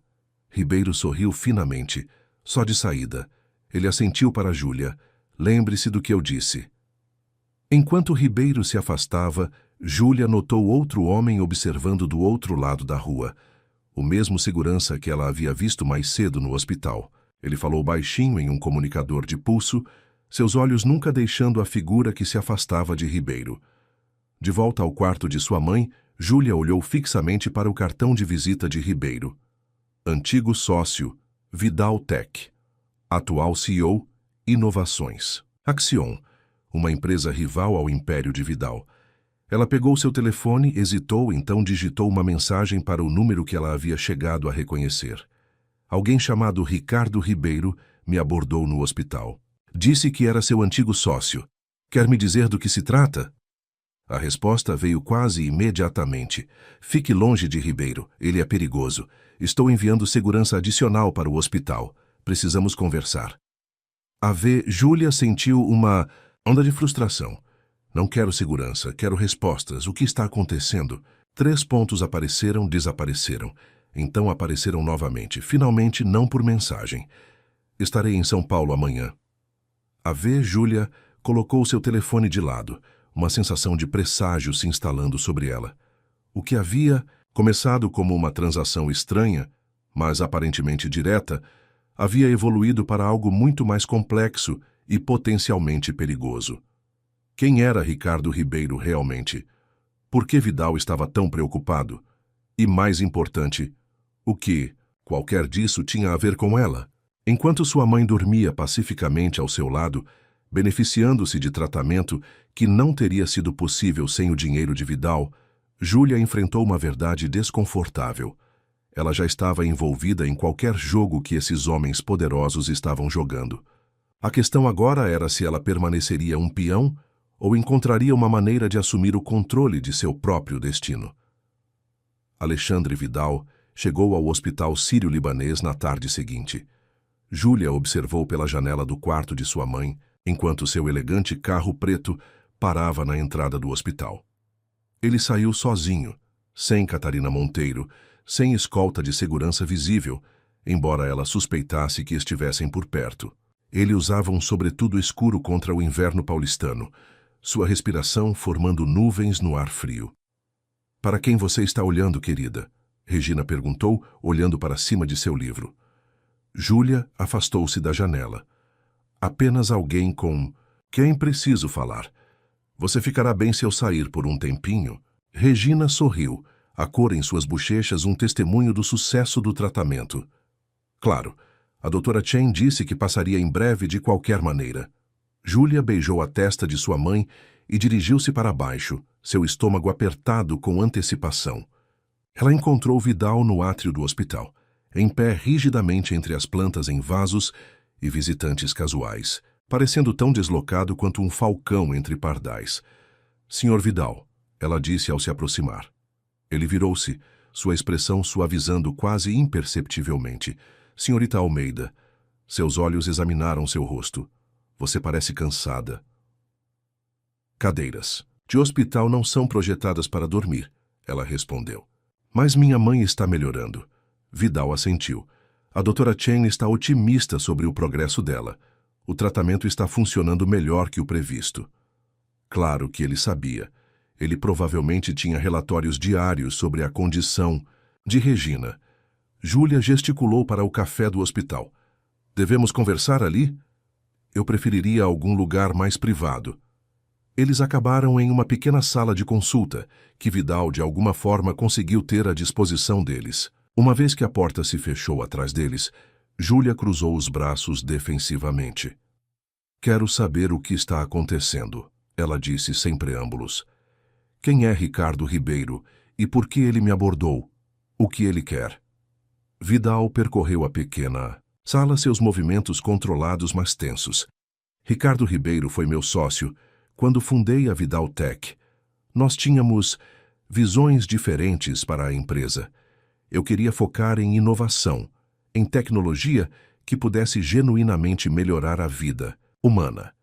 Ribeiro sorriu finamente, só de saída. Ele assentiu para Júlia. Lembre-se do que eu disse. Enquanto Ribeiro se afastava, Júlia notou outro homem observando do outro lado da rua. O mesmo segurança que ela havia visto mais cedo no hospital. Ele falou baixinho em um comunicador de pulso, seus olhos nunca deixando a figura que se afastava de Ribeiro. De volta ao quarto de sua mãe, Júlia olhou fixamente para o cartão de visita de Ribeiro. Antigo sócio, Vidal Tech. Atual CEO, Inovações. Axion, uma empresa rival ao império de Vidal. Ela pegou seu telefone, hesitou, então digitou uma mensagem para o número que ela havia chegado a reconhecer. Alguém chamado Ricardo Ribeiro me abordou no hospital. Disse que era seu antigo sócio. Quer me dizer do que se trata? A resposta veio quase imediatamente. Fique longe de Ribeiro, ele é perigoso. Estou enviando segurança adicional para o hospital. Precisamos conversar. Júlia sentiu uma onda de frustração. Não quero segurança, quero respostas. O que está acontecendo? 3 pontos apareceram, desapareceram. Então apareceram novamente, finalmente não por mensagem. Estarei em São Paulo amanhã. Júlia colocou seu telefone de lado, uma sensação de presságio se instalando sobre ela. O que havia começado como uma transação estranha, mas aparentemente direta, havia evoluído para algo muito mais complexo e potencialmente perigoso. Quem era Ricardo Ribeiro realmente? Por que Vidal estava tão preocupado? E, mais importante, o que qualquer disso tinha a ver com ela? Enquanto sua mãe dormia pacificamente ao seu lado, beneficiando-se de tratamento que não teria sido possível sem o dinheiro de Vidal, Júlia enfrentou uma verdade desconfortável. Ela já estava envolvida em qualquer jogo que esses homens poderosos estavam jogando. A questão agora era se ela permaneceria um peão ou encontraria uma maneira de assumir o controle de seu próprio destino. Alexandre Vidal chegou ao hospital sírio-libanês na tarde seguinte. Júlia observou pela janela do quarto de sua mãe, enquanto seu elegante carro preto parava na entrada do hospital. Ele saiu sozinho, sem Catarina Monteiro, sem escolta de segurança visível, embora ela suspeitasse que estivessem por perto. Ele usava um sobretudo escuro contra o inverno paulistano, sua respiração formando nuvens no ar frio. Para quem você está olhando, querida? Regina perguntou, olhando para cima de seu livro. Júlia afastou-se da janela. Apenas alguém com quem preciso falar. Você ficará bem se eu sair por um tempinho? Regina sorriu, a cor em suas bochechas um testemunho do sucesso do tratamento. Claro, a doutora Chen disse que passaria em breve de qualquer maneira. Júlia beijou a testa de sua mãe e dirigiu-se para baixo, seu estômago apertado com antecipação. Ela encontrou Vidal no átrio do hospital, em pé rigidamente entre as plantas em vasos e visitantes casuais, parecendo tão deslocado quanto um falcão entre pardais. Senhor Vidal, ela disse ao se aproximar. Ele virou-se, sua expressão suavizando quase imperceptivelmente. Senhorita Almeida. Seus olhos examinaram seu rosto. Você parece cansada. Cadeiras de hospital não são projetadas para dormir, ela respondeu. Mas minha mãe está melhorando. Vidal assentiu. A doutora Chen está otimista sobre o progresso dela. O tratamento está funcionando melhor que o previsto. Claro que ele sabia. Ele provavelmente tinha relatórios diários sobre a condição de Regina. Júlia gesticulou para o café do hospital. Devemos conversar ali? Eu preferiria algum lugar mais privado. Eles acabaram em uma pequena sala de consulta, que Vidal de alguma forma conseguiu ter à disposição deles. Uma vez que a porta se fechou atrás deles, Júlia cruzou os braços defensivamente. Quero saber o que está acontecendo, ela disse sem preâmbulos. Quem é Ricardo Ribeiro e por que ele me abordou? O que ele quer? Vidal percorreu a pequena sala, seus movimentos controlados mas tensos. Ricardo Ribeiro foi meu sócio quando fundei a Vidal Tech. Nós tínhamos visões diferentes para a empresa. Eu queria focar em inovação, em tecnologia que pudesse genuinamente melhorar a vida humana.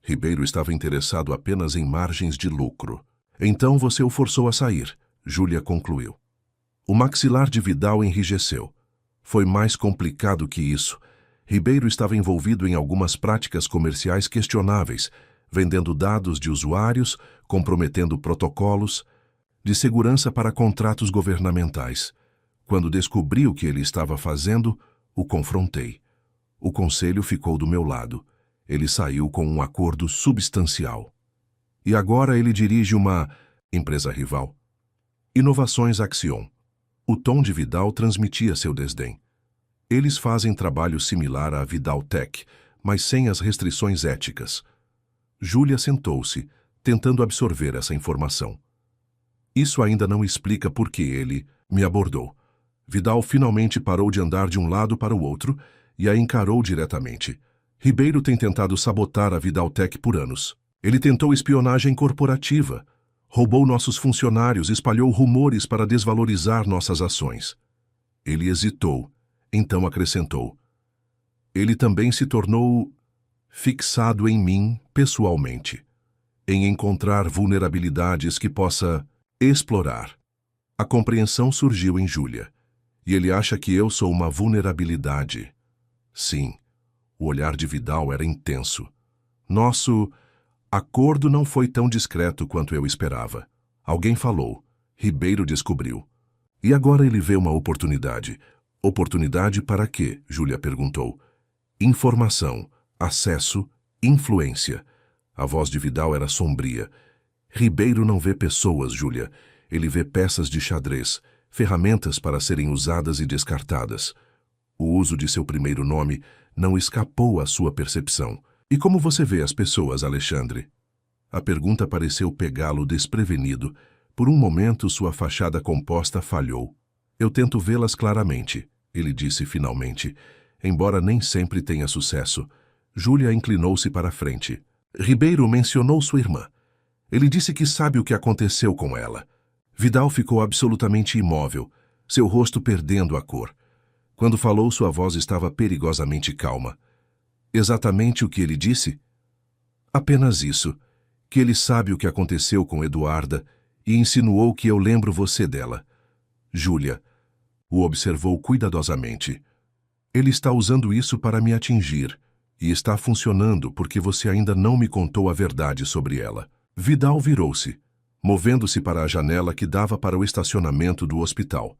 Ribeiro estava interessado apenas em margens de lucro. Então você o forçou a sair, Júlia concluiu. O maxilar de Vidal enrijeceu. Foi mais complicado que isso. Ribeiro estava envolvido em algumas práticas comerciais questionáveis, vendendo dados de usuários, comprometendo protocolos de segurança para contratos governamentais. Quando descobri o que ele estava fazendo, o confrontei. O conselho ficou do meu lado. Ele saiu com um acordo substancial. E agora ele dirige uma empresa rival. Inovações Axion. O tom de Vidal transmitia seu desdém. Eles fazem trabalho similar à Vidal Tech, mas sem as restrições éticas. Júlia sentou-se, tentando absorver essa informação. Isso ainda não explica por que ele me abordou. Vidal finalmente parou de andar de um lado para o outro e a encarou diretamente. Ribeiro tem tentado sabotar a Vidaltec por anos. Ele tentou espionagem corporativa, roubou nossos funcionários, espalhou rumores para desvalorizar nossas ações. Ele hesitou, então acrescentou: ele também se tornou fixado em mim pessoalmente, em encontrar vulnerabilidades que possa explorar. A compreensão surgiu em Júlia, e ele acha que eu sou uma vulnerabilidade. Sim, o olhar de Vidal era intenso. Nosso acordo não foi tão discreto quanto eu esperava. Alguém falou. Ribeiro descobriu. E agora ele vê uma oportunidade. Oportunidade para quê? Júlia perguntou. Informação, acesso, influência. A voz de Vidal era sombria. Ribeiro não vê pessoas, Júlia. Ele vê peças de xadrez, ferramentas para serem usadas e descartadas. O uso de seu primeiro nome não escapou à sua percepção. E como você vê as pessoas, Alexandre? A pergunta pareceu pegá-lo desprevenido. Por um momento, sua fachada composta falhou. Eu tento vê-las claramente, ele disse finalmente, embora nem sempre tenha sucesso. Júlia inclinou-se para a frente. Ribeiro mencionou sua irmã. Ele disse que sabe o que aconteceu com ela. Vidal ficou absolutamente imóvel, seu rosto perdendo a cor. Quando falou, sua voz estava perigosamente calma. Exatamente o que ele disse? Apenas isso, que ele sabe o que aconteceu com Eduarda e insinuou que eu lembro você dela. Júlia o observou cuidadosamente. Ele está usando isso para me atingir, e está funcionando porque você ainda não me contou a verdade sobre ela. Vidal virou-se, movendo-se para a janela que dava para o estacionamento do hospital.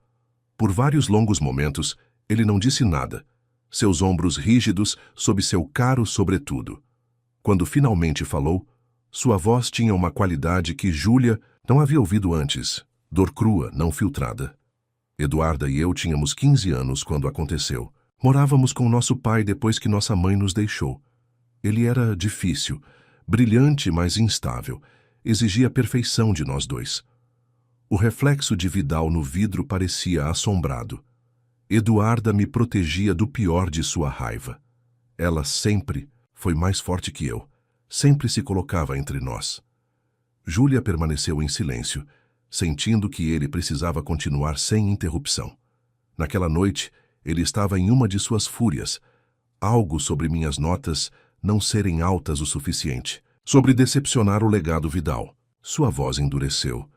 Por vários longos momentos, ele não disse nada, seus ombros rígidos sob seu caro sobretudo. Quando finalmente falou, sua voz tinha uma qualidade que Júlia não havia ouvido antes, dor crua, não filtrada. Eduarda e eu tínhamos 15 anos quando aconteceu. Morávamos com nosso pai depois que nossa mãe nos deixou. Ele era difícil, brilhante, mas instável. Exigia perfeição de nós dois. O reflexo de Vidal no vidro parecia assombrado. Eduarda me protegia do pior de sua raiva. Ela sempre foi mais forte que eu. Sempre se colocava entre nós. Júlia permaneceu em silêncio, sentindo que ele precisava continuar sem interrupção. Naquela noite, ele estava em uma de suas fúrias. Algo sobre minhas notas não serem altas o suficiente. Sobre decepcionar o legado Vidal. Sua voz endureceu.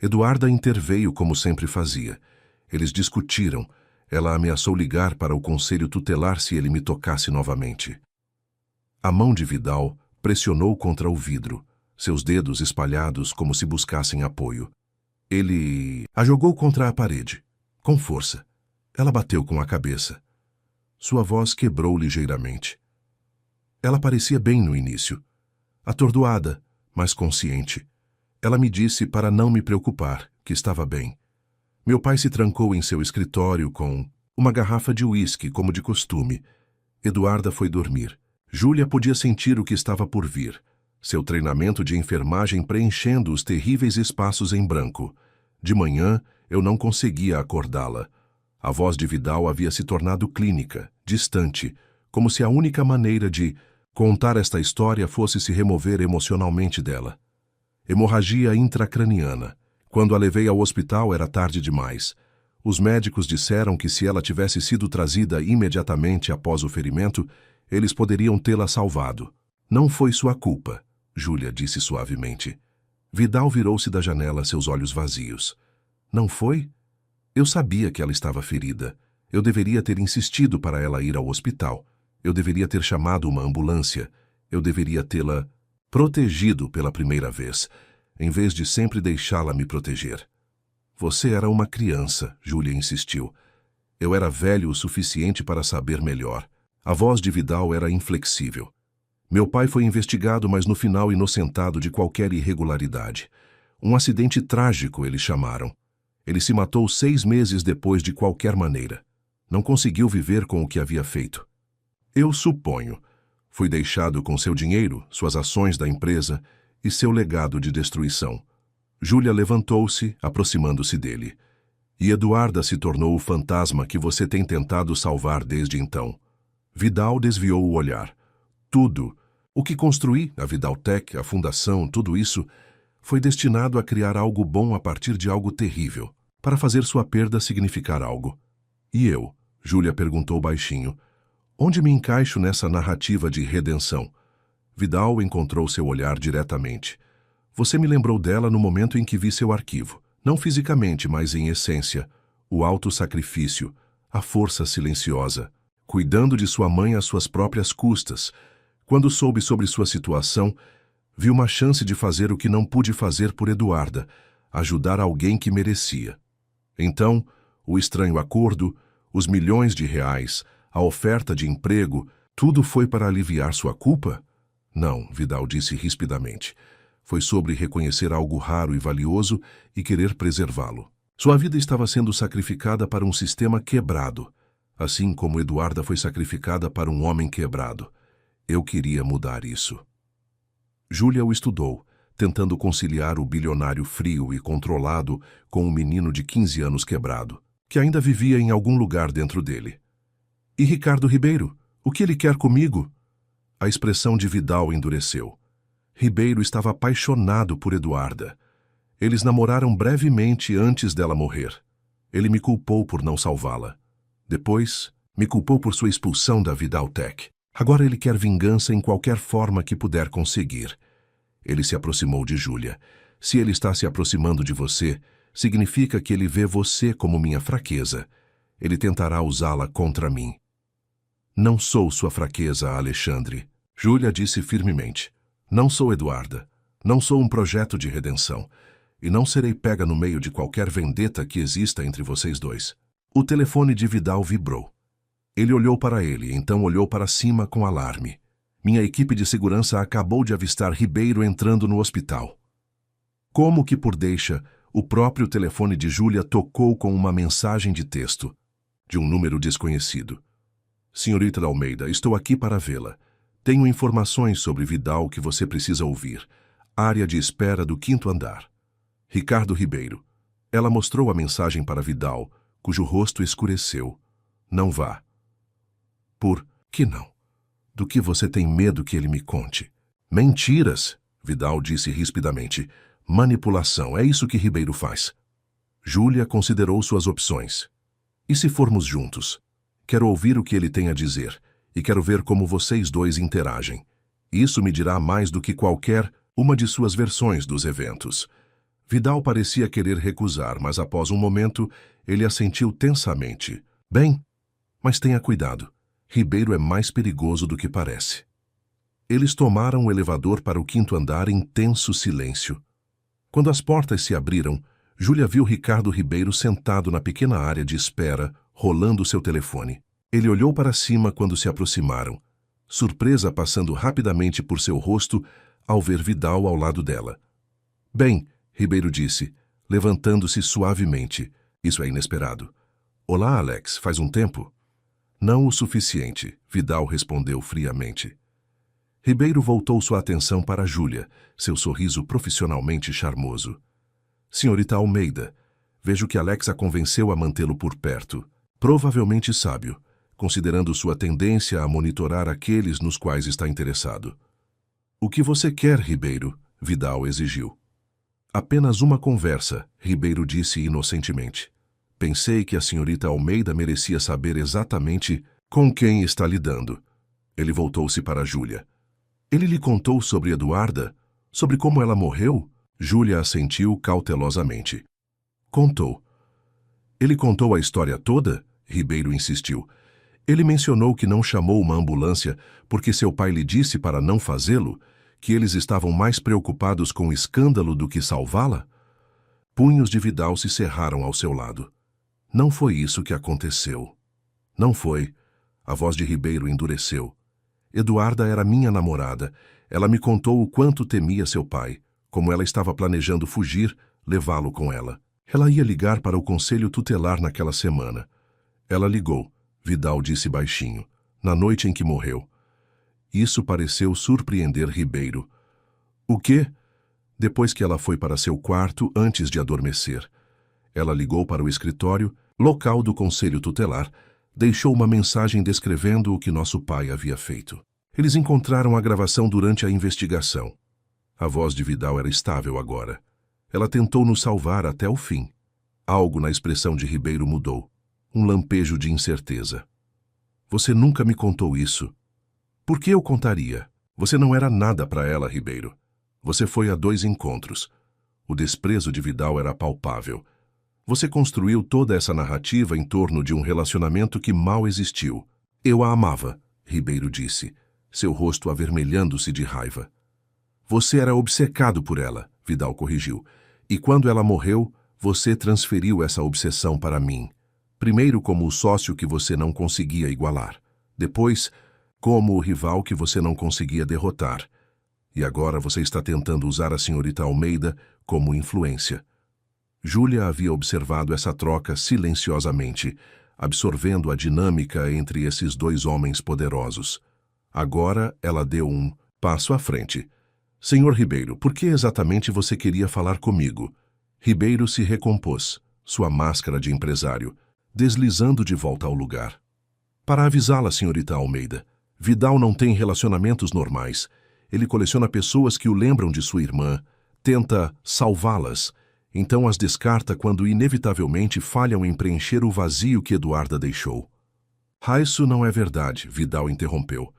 Eduarda interveio como sempre fazia. Eles discutiram. Ela ameaçou ligar para o conselho tutelar se ele me tocasse novamente. A mão de Vidal pressionou contra o vidro, seus dedos espalhados como se buscassem apoio. Ele a jogou contra a parede, com força. Ela bateu com a cabeça. Sua voz quebrou ligeiramente. Ela parecia bem no início, atordoada, mas consciente. Ela me disse para não me preocupar, que estava bem. Meu pai se trancou em seu escritório com uma garrafa de uísque, como de costume. Eduarda foi dormir. Júlia podia sentir o que estava por vir. Seu treinamento de enfermagem preenchendo os terríveis espaços em branco. De manhã, eu não conseguia acordá-la. A voz de Vidal havia se tornado clínica, distante, como se a única maneira de contar esta história fosse se remover emocionalmente dela. Hemorragia intracraniana. Quando a levei ao hospital era tarde demais. Os médicos disseram que se ela tivesse sido trazida imediatamente após o ferimento, eles poderiam tê-la salvado. Não foi sua culpa, Júlia disse suavemente. Vidal virou-se da janela, seus olhos vazios. Não foi? Eu sabia que ela estava ferida. Eu deveria ter insistido para ela ir ao hospital. Eu deveria ter chamado uma ambulância. Eu deveria tê-la protegido pela primeira vez, em vez de sempre deixá-la me proteger. Você era uma criança, Júlia insistiu. Eu era velho o suficiente para saber melhor. A voz de Vidal era inflexível. Meu pai foi investigado, mas no final inocentado de qualquer irregularidade. Um acidente trágico, eles chamaram. Ele se matou 6 meses depois de qualquer maneira. Não conseguiu viver com o que havia feito. Eu suponho. Fui deixado com seu dinheiro, suas ações da empresa e seu legado de destruição. Júlia levantou-se, aproximando-se dele. E Eduarda se tornou o fantasma que você tem tentado salvar desde então. Vidal desviou o olhar. Tudo. O que construí, a Vidaltec, a fundação, tudo isso, foi destinado a criar algo bom a partir de algo terrível, para fazer sua perda significar algo. E eu? Júlia perguntou baixinho. Onde me encaixo nessa narrativa de redenção? Vidal encontrou seu olhar diretamente. Você me lembrou dela no momento em que vi seu arquivo. Não fisicamente, mas em essência. O auto-sacrifício, a força silenciosa, cuidando de sua mãe às suas próprias custas. Quando soube sobre sua situação, vi uma chance de fazer o que não pude fazer por Eduarda, ajudar alguém que merecia. Então, o estranho acordo, os milhões de reais, a oferta de emprego, tudo foi para aliviar sua culpa? Não, Vidal disse rispidamente. Foi sobre reconhecer algo raro e valioso e querer preservá-lo. Sua vida estava sendo sacrificada para um sistema quebrado, assim como Eduarda foi sacrificada para um homem quebrado. Eu queria mudar isso. Júlia o estudou, tentando conciliar o bilionário frio e controlado com um menino de 15 anos quebrado, que ainda vivia em algum lugar dentro dele. E Ricardo Ribeiro? O que ele quer comigo? A expressão de Vidal endureceu. Ribeiro estava apaixonado por Eduarda. Eles namoraram brevemente antes dela morrer. Ele me culpou por não salvá-la. Depois, me culpou por sua expulsão da Vidaltec. Agora ele quer vingança em qualquer forma que puder conseguir. Ele se aproximou de Júlia. Se ele está se aproximando de você, significa que ele vê você como minha fraqueza. Ele tentará usá-la contra mim. Não sou sua fraqueza, Alexandre. Júlia disse firmemente. Não sou Eduarda. Não sou um projeto de redenção. E não serei pega no meio de qualquer vendetta que exista entre vocês dois. O telefone de Vidal vibrou. Ele olhou para ele, então olhou para cima com alarme. Minha equipe de segurança acabou de avistar Ribeiro entrando no hospital. Como que por deixa, o próprio telefone de Júlia tocou com uma mensagem de texto, de um número desconhecido. Senhorita Almeida, estou aqui para vê-la. Tenho informações sobre Vidal que você precisa ouvir. Área de espera do 5º andar. Ricardo Ribeiro. Ela mostrou a mensagem para Vidal, cujo rosto escureceu. Não vá. Por que não? Do que você tem medo que ele me conte? Mentiras, Vidal disse rispidamente. Manipulação, é isso que Ribeiro faz. Júlia considerou suas opções. E se formos juntos? Quero ouvir o que ele tem a dizer. E quero ver como vocês dois interagem. Isso me dirá mais do que qualquer uma de suas versões dos eventos. Vidal parecia querer recusar, mas após um momento, ele assentiu tensamente. Bem, mas tenha cuidado. Ribeiro é mais perigoso do que parece. Eles tomaram o elevador para o 5º andar em tenso silêncio. Quando as portas se abriram, Júlia viu Ricardo Ribeiro sentado na pequena área de espera, rolando seu telefone. Ele olhou para cima quando se aproximaram, surpresa passando rapidamente por seu rosto ao ver Vidal ao lado dela. Bem, Ribeiro disse, levantando-se suavemente. Isso é inesperado. Olá, Alex, faz um tempo? Não o suficiente, Vidal respondeu friamente. Ribeiro voltou sua atenção para Júlia, seu sorriso profissionalmente charmoso. Senhorita Almeida, vejo que Alex a convenceu a mantê-lo por perto. Provavelmente sábio, considerando sua tendência a monitorar aqueles nos quais está interessado. O que você quer, Ribeiro? Vidal exigiu. Apenas uma conversa, Ribeiro disse inocentemente. Pensei que a senhorita Almeida merecia saber exatamente com quem está lidando. Ele voltou-se para Júlia. Ele lhe contou sobre Eduarda? Sobre como ela morreu? Júlia assentiu cautelosamente. Contou. Ele contou a história toda? Ribeiro insistiu. Ele mencionou que não chamou uma ambulância porque seu pai lhe disse para não fazê-lo, que eles estavam mais preocupados com o escândalo do que salvá-la? Punhos de Vidal se cerraram ao seu lado. Não foi isso que aconteceu. Não foi. A voz de Ribeiro endureceu. Eduarda era minha namorada. Ela me contou o quanto temia seu pai, como ela estava planejando fugir, levá-lo com ela. Ela ia ligar para o conselho tutelar naquela semana. Ela ligou, Vidal disse baixinho, na noite em que morreu. Isso pareceu surpreender Ribeiro. O quê? Depois que ela foi para seu quarto antes de adormecer. Ela ligou para o escritório, local do conselho tutelar, deixou uma mensagem descrevendo o que nosso pai havia feito. Eles encontraram a gravação durante a investigação. A voz de Vidal era estável agora. Ela tentou nos salvar até o fim. Algo na expressão de Ribeiro mudou. Um lampejo de incerteza. Você nunca me contou isso. Por que eu contaria? Você não era nada para ela, Ribeiro. Você foi a 2 encontros. O desprezo de Vidal era palpável. Você construiu toda essa narrativa em torno de um relacionamento que mal existiu. Eu a amava, Ribeiro disse, seu rosto avermelhando-se de raiva. Você era obcecado por ela, Vidal corrigiu. E quando ela morreu, você transferiu essa obsessão para mim. Primeiro como o sócio que você não conseguia igualar. Depois, como o rival que você não conseguia derrotar. E agora você está tentando usar a senhorita Almeida como influência. Júlia havia observado essa troca silenciosamente, absorvendo a dinâmica entre esses 2 homens poderosos. Agora ela deu um passo à frente. Senhor Ribeiro, por que exatamente você queria falar comigo? Ribeiro se recompôs, sua máscara de empresário, deslizando de volta ao lugar. Para avisá-la, senhorita Almeida, Vidal não tem relacionamentos normais. Ele coleciona pessoas que o lembram de sua irmã, tenta salvá-las, então as descarta quando inevitavelmente falham em preencher o vazio que Eduarda deixou. Isso não é verdade, Vidal interrompeu.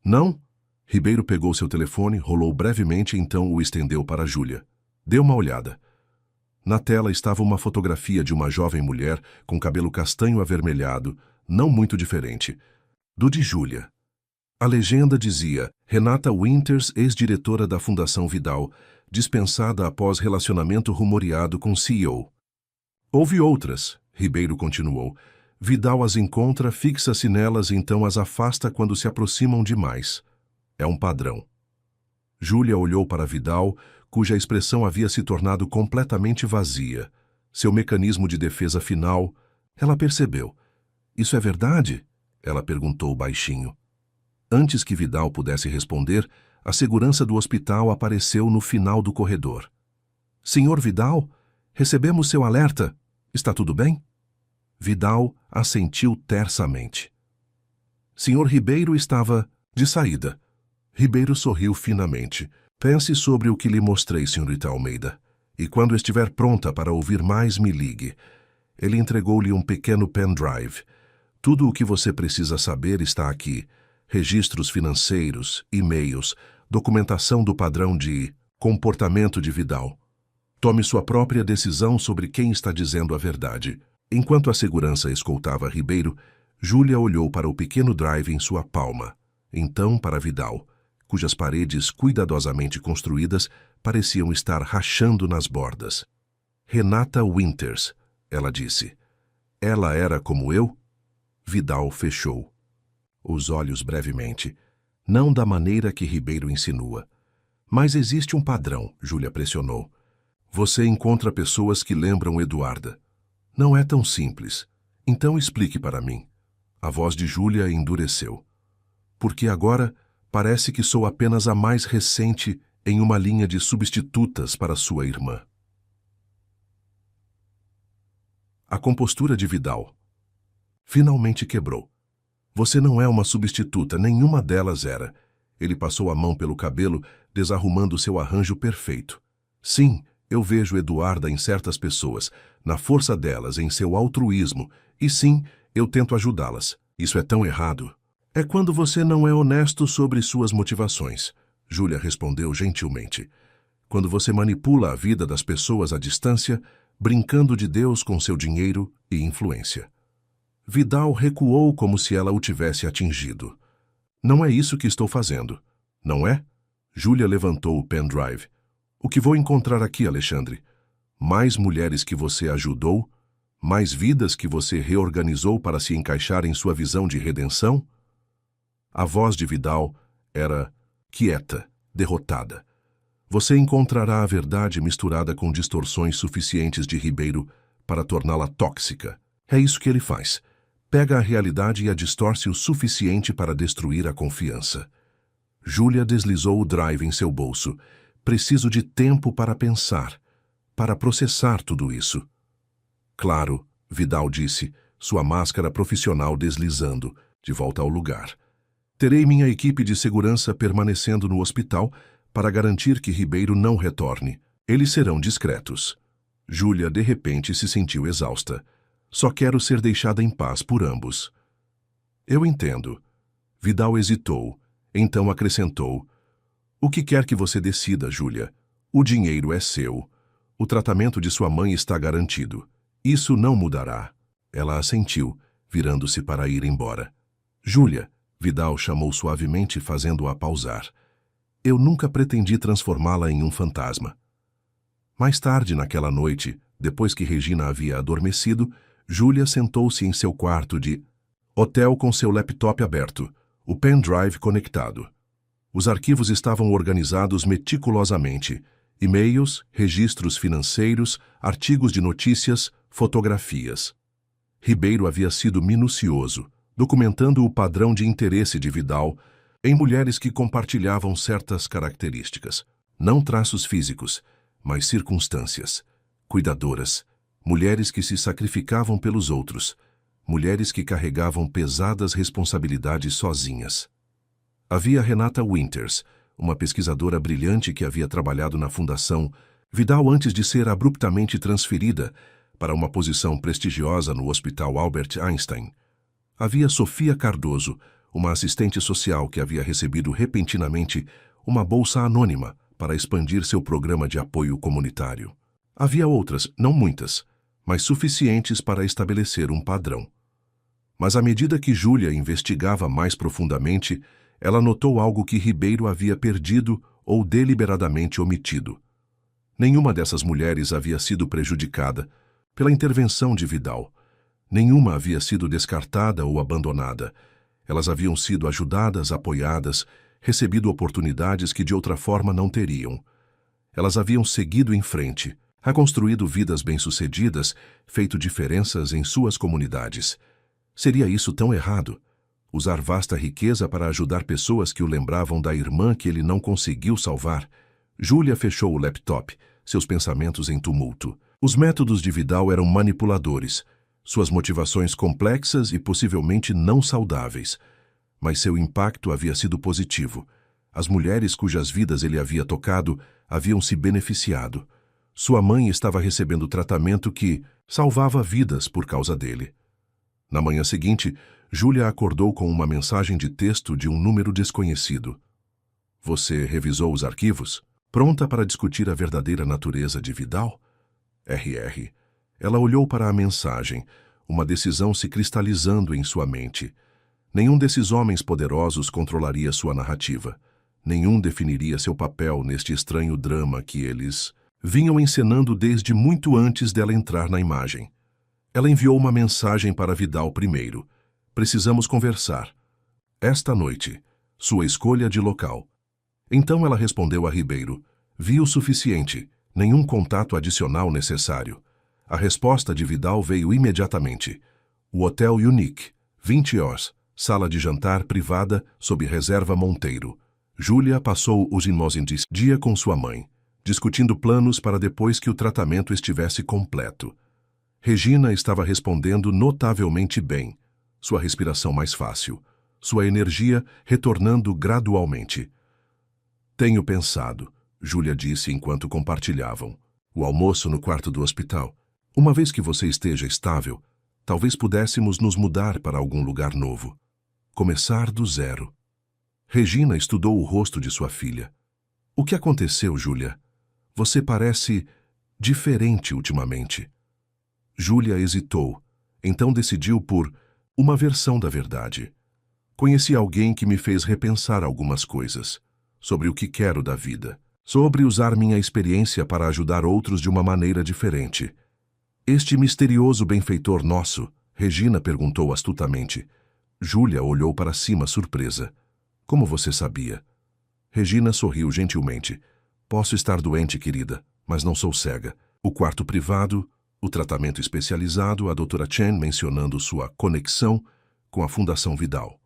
Não? Ribeiro pegou seu telefone, rolou brevemente e então o estendeu para Júlia. Dê uma olhada. Na tela estava uma fotografia de uma jovem mulher com cabelo castanho avermelhado, não muito diferente, do de Júlia. A legenda dizia: Renata Winters, ex-diretora da Fundação Vidal, dispensada após relacionamento rumoreado com CEO. Houve outras, Ribeiro continuou. Vidal as encontra, fixa-se nelas e então as afasta quando se aproximam demais. É um padrão. Júlia olhou para Vidal, cuja expressão havia se tornado completamente vazia. Seu mecanismo de defesa final, ela percebeu. Isso é verdade? Ela perguntou baixinho. Antes que Vidal pudesse responder, a segurança do hospital apareceu no final do corredor. Senhor Vidal, recebemos seu alerta. Está tudo bem? Vidal assentiu tersamente. Senhor Ribeiro estava de saída. Ribeiro sorriu finamente. Pense sobre o que lhe mostrei, senhorita Almeida. E quando estiver pronta para ouvir mais, me ligue. Ele entregou-lhe um pequeno pendrive. Tudo o que você precisa saber está aqui. Registros financeiros, e-mails, documentação do padrão de comportamento de Vidal. Tome sua própria decisão sobre quem está dizendo a verdade. Enquanto a segurança escoltava Ribeiro, Júlia olhou para o pequeno drive em sua palma. Então para Vidal, cujas paredes cuidadosamente construídas pareciam estar rachando nas bordas. Renata Winters, ela disse. Ela era como eu? Vidal fechou os olhos brevemente. Não da maneira que Ribeiro insinua. Mas existe um padrão, Júlia pressionou. Você encontra pessoas que lembram Eduarda. Não é tão simples. Então explique para mim. A voz de Júlia endureceu. Porque agora parece que sou apenas a mais recente em uma linha de substitutas para sua irmã. A compostura de Vidal finalmente quebrou. Você não é uma substituta, nenhuma delas era. Ele passou a mão pelo cabelo, desarrumando seu arranjo perfeito. Sim, eu vejo Eduarda em certas pessoas, na força delas, em seu altruísmo, e sim, eu tento ajudá-las. Isso é tão errado. É quando você não é honesto sobre suas motivações, Júlia respondeu gentilmente. Quando você manipula a vida das pessoas à distância, brincando de Deus com seu dinheiro e influência. Vidal recuou como se ela o tivesse atingido. Não é isso que estou fazendo, não é? Júlia levantou o pendrive. O que vou encontrar aqui, Alexandre? Mais mulheres que você ajudou? Mais vidas que você reorganizou para se encaixar em sua visão de redenção? A voz de Vidal era quieta, derrotada. Você encontrará a verdade misturada com distorções suficientes de Ribeiro para torná-la tóxica. É isso que ele faz. Pega a realidade e a distorce o suficiente para destruir a confiança. Júlia deslizou o drive em seu bolso. Preciso de tempo para pensar, para processar tudo isso. Claro, Vidal disse, sua máscara profissional deslizando, de volta ao lugar. Terei minha equipe de segurança permanecendo no hospital para garantir que Ribeiro não retorne. Eles serão discretos. Júlia, de repente, se sentiu exausta. Só quero ser deixada em paz por ambos. Eu entendo. Vidal hesitou, então acrescentou. O que quer que você decida, Júlia? O dinheiro é seu. O tratamento de sua mãe está garantido. Isso não mudará. Ela assentiu, virando-se para ir embora. Júlia, Vidal chamou suavemente, fazendo-a pausar. Eu nunca pretendi transformá-la em um fantasma. Mais tarde naquela noite, depois que Regina havia adormecido, Júlia sentou-se em seu quarto de hotel com seu laptop aberto, o pendrive conectado. Os arquivos estavam organizados meticulosamente: e-mails, registros financeiros, artigos de notícias, fotografias. Ribeiro havia sido minucioso, documentando o padrão de interesse de Vidal em mulheres que compartilhavam certas características, não traços físicos, mas circunstâncias. Cuidadoras, mulheres que se sacrificavam pelos outros, mulheres que carregavam pesadas responsabilidades sozinhas. Havia Renata Winters, uma pesquisadora brilhante que havia trabalhado na Fundação Vidal antes de ser abruptamente transferida para uma posição prestigiosa no Hospital Albert Einstein. Havia Sofia Cardoso, uma assistente social que havia recebido repentinamente uma bolsa anônima para expandir seu programa de apoio comunitário. Havia outras, não muitas, mas suficientes para estabelecer um padrão. Mas à medida que Júlia investigava mais profundamente, ela notou algo que Ribeiro havia perdido ou deliberadamente omitido. Nenhuma dessas mulheres havia sido prejudicada pela intervenção de Vidal. Nenhuma havia sido descartada ou abandonada. Elas haviam sido ajudadas, apoiadas, recebido oportunidades que de outra forma não teriam. Elas haviam seguido em frente, reconstruído vidas bem-sucedidas, feito diferenças em suas comunidades. Seria isso tão errado? Usar vasta riqueza para ajudar pessoas que o lembravam da irmã que ele não conseguiu salvar? Júlia fechou o laptop, seus pensamentos em tumulto. Os métodos de Vidal eram manipuladores, suas motivações complexas e possivelmente não saudáveis. Mas seu impacto havia sido positivo. As mulheres cujas vidas ele havia tocado haviam se beneficiado. Sua mãe estava recebendo tratamento que salvava vidas por causa dele. Na manhã seguinte, Júlia acordou com uma mensagem de texto de um número desconhecido. Você revisou os arquivos? Pronta para discutir a verdadeira natureza de Vidal? RR. Ela olhou para a mensagem, uma decisão se cristalizando em sua mente. Nenhum desses homens poderosos controlaria sua narrativa. Nenhum definiria seu papel neste estranho drama que eles vinham encenando desde muito antes dela entrar na imagem. Ela enviou uma mensagem para Vidal primeiro. Precisamos conversar. Esta noite. Sua escolha de local. Então ela respondeu a Ribeiro. Vi o suficiente. Nenhum contato adicional necessário. A resposta de Vidal veio imediatamente. O Hotel Unique. 20 horas. Sala de jantar privada sob reserva Monteiro. Júlia passou os imóveis dia com sua mãe, discutindo planos para depois que o tratamento estivesse completo. Regina estava respondendo notavelmente bem, sua respiração mais fácil, sua energia retornando gradualmente. Tenho pensado, Júlia disse enquanto compartilhavam. O almoço no quarto do hospital. Uma vez que você esteja estável, talvez pudéssemos nos mudar para algum lugar novo. Começar do zero. Regina estudou o rosto de sua filha. O que aconteceu, Júlia? Você parece diferente ultimamente. Júlia hesitou, então decidiu por uma versão da verdade. Conheci alguém que me fez repensar algumas coisas, sobre o que quero da vida, sobre usar minha experiência para ajudar outros de uma maneira diferente. Este misterioso benfeitor nosso, Regina perguntou astutamente. Júlia olhou para cima surpresa. Como você sabia? Regina sorriu gentilmente. Posso estar doente, querida, mas não sou cega. O quarto privado, o tratamento especializado, a doutora Chen mencionando sua conexão com a Fundação Vidal.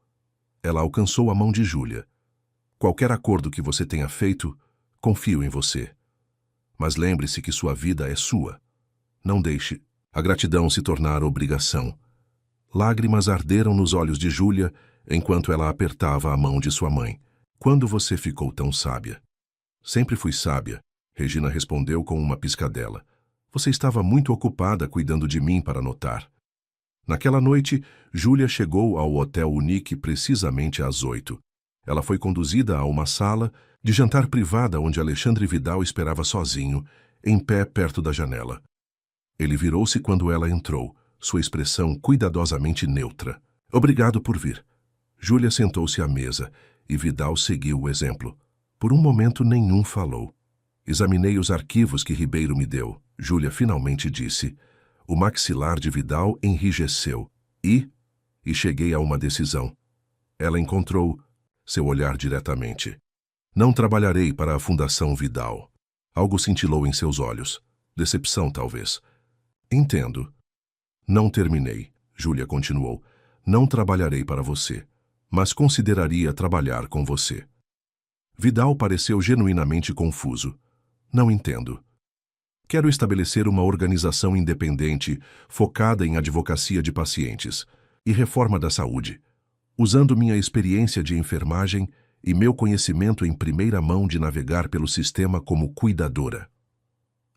Ela alcançou a mão de Júlia. Qualquer acordo que você tenha feito, confio em você. Mas lembre-se que sua vida é sua. Não deixe a gratidão se tornar obrigação. Lágrimas arderam nos olhos de Júlia enquanto ela apertava a mão de sua mãe. Quando você ficou tão sábia? Sempre fui sábia, Regina respondeu com uma piscadela. Você estava muito ocupada cuidando de mim para notar. Naquela noite, Júlia chegou ao Hotel Unique precisamente às 8. Ela foi conduzida a uma sala de jantar privada onde Alexandre Vidal esperava sozinho, em pé perto da janela. Ele virou-se quando ela entrou, sua expressão cuidadosamente neutra. Obrigado por vir. Júlia sentou-se à mesa e Vidal seguiu o exemplo. Por um momento nenhum falou. Examinei os arquivos que Ribeiro me deu, Júlia finalmente disse. O maxilar de Vidal enrijeceu. E cheguei a uma decisão. Ela encontrou seu olhar diretamente. Não trabalharei para a Fundação Vidal. Algo cintilou em seus olhos. Decepção, talvez. Entendo. Não terminei, Júlia continuou. Não trabalharei para você, mas consideraria trabalhar com você. Vidal pareceu genuinamente confuso. Não entendo. Quero estabelecer uma organização independente, focada em advocacia de pacientes e reforma da saúde, usando minha experiência de enfermagem e meu conhecimento em primeira mão de navegar pelo sistema como cuidadora.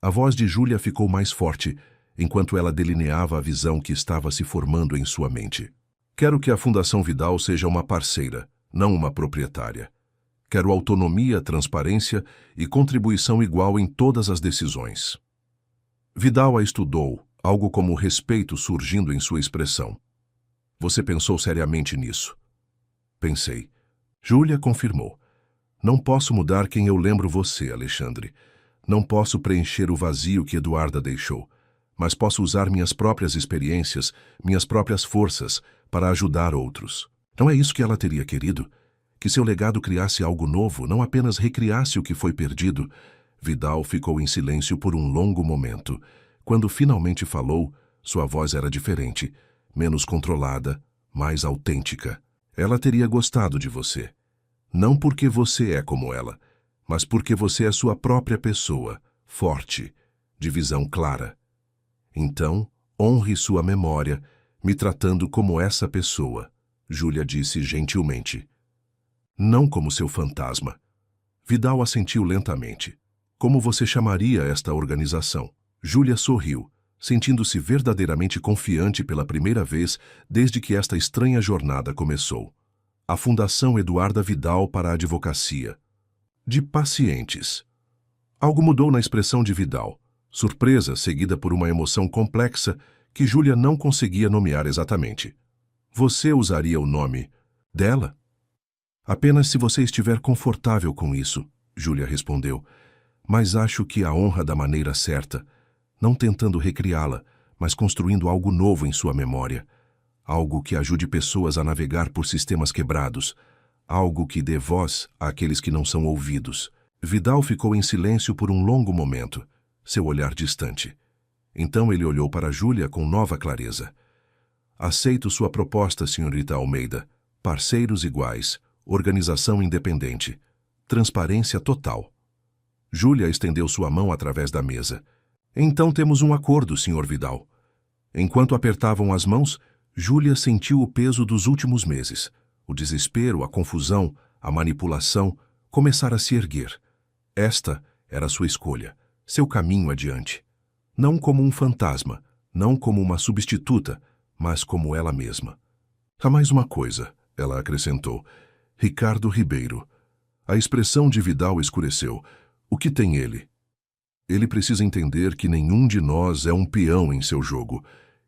A voz de Júlia ficou mais forte, enquanto ela delineava a visão que estava se formando em sua mente. Quero que a Fundação Vidal seja uma parceira, não uma proprietária. Quero autonomia, transparência e contribuição igual em todas as decisões. Vidal a estudou, algo como respeito surgindo em sua expressão. Você pensou seriamente nisso? Pensei. Júlia confirmou. Não posso mudar quem eu lembro você, Alexandre. Não posso preencher o vazio que Eduarda deixou, mas posso usar minhas próprias experiências, minhas próprias forças, para ajudar outros. Não é isso que ela teria querido? Que seu legado criasse algo novo, não apenas recriasse o que foi perdido. Vidal ficou em silêncio por um longo momento. Quando finalmente falou, sua voz era diferente, menos controlada, mais autêntica. Ela teria gostado de você. Não porque você é como ela, mas porque você é sua própria pessoa, forte, de visão clara. Então, honre sua memória, me tratando como essa pessoa, Júlia disse gentilmente. Não como seu fantasma. Vidal assentiu lentamente. Como você chamaria esta organização? Júlia sorriu, sentindo-se verdadeiramente confiante pela primeira vez desde que esta estranha jornada começou. A Fundação Eduarda Vidal para a Advocacia. De pacientes. Algo mudou na expressão de Vidal, surpresa seguida por uma emoção complexa que Júlia não conseguia nomear exatamente. Você usaria o nome dela? Apenas se você estiver confortável com isso, Júlia respondeu. Mas acho que a honra da maneira certa, não tentando recriá-la, mas construindo algo novo em sua memória. Algo que ajude pessoas a navegar por sistemas quebrados. Algo que dê voz àqueles que não são ouvidos. Vidal ficou em silêncio por um longo momento, seu olhar distante. Então ele olhou para Júlia com nova clareza. Aceito sua proposta, senhorita Almeida. Parceiros iguais, organização independente, transparência total. Júlia estendeu sua mão através da mesa. Então temos um acordo, senhor Vidal. Enquanto apertavam as mãos, Júlia sentiu o peso dos últimos meses. O desespero, a confusão, a manipulação começaram a se erguer. Esta era sua escolha, seu caminho adiante. Não como um fantasma, não como uma substituta, mas como ela mesma. Há mais uma coisa, ela acrescentou. Ricardo Ribeiro. A expressão de Vidal escureceu. O que tem ele? Ele precisa entender que nenhum de nós é um peão em seu jogo,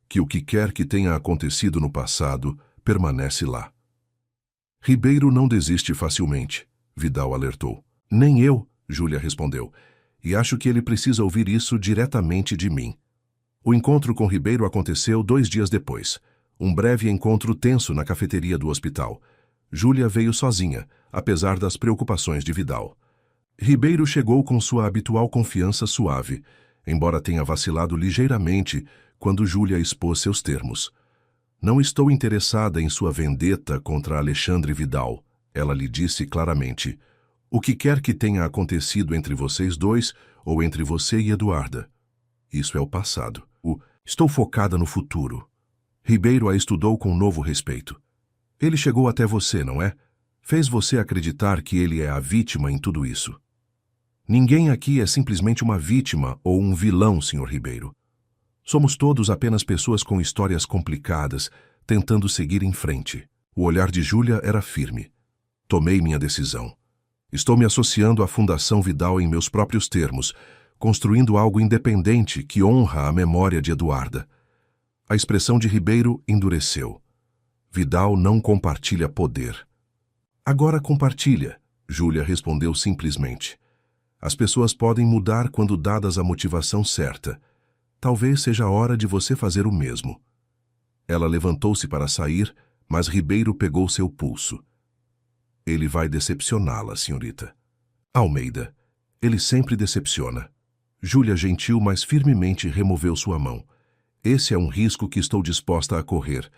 que o que quer que tenha acontecido no passado permanece lá. Ribeiro não desiste facilmente, Vidal alertou. Nem eu, Júlia respondeu, e acho que ele precisa ouvir isso diretamente de mim. O encontro com Ribeiro aconteceu 2 dias depois, um breve encontro tenso na cafeteria do hospital. Júlia veio sozinha, apesar das preocupações de Vidal. Ribeiro chegou com sua habitual confiança suave, embora tenha vacilado ligeiramente quando Júlia expôs seus termos. Não estou interessada em sua vendetta contra Alexandre Vidal, ela lhe disse claramente. O que quer que tenha acontecido entre vocês dois ou entre você e Eduarda. Isso é o passado. Estou focada no futuro. Ribeiro a estudou com novo respeito. Ele chegou até você, não é? Fez você acreditar que ele é a vítima em tudo isso. Ninguém aqui é simplesmente uma vítima ou um vilão, Sr. Ribeiro. Somos todos apenas pessoas com histórias complicadas, tentando seguir em frente. O olhar de Júlia era firme. Tomei minha decisão. Estou me associando à Fundação Vidal em meus próprios termos, construindo algo independente que honra a memória de Eduarda. A expressão de Ribeiro endureceu. Vidal não compartilha poder. Agora compartilha, Júlia respondeu simplesmente. As pessoas podem mudar quando dadas a motivação certa. Talvez seja a hora de você fazer o mesmo. Ela levantou-se para sair, mas Ribeiro pegou seu pulso. Ele vai decepcioná-la, senhorita. Almeida, ele sempre decepciona. Júlia gentil, mas firmemente removeu sua mão. Esse é um risco que estou disposta a correr.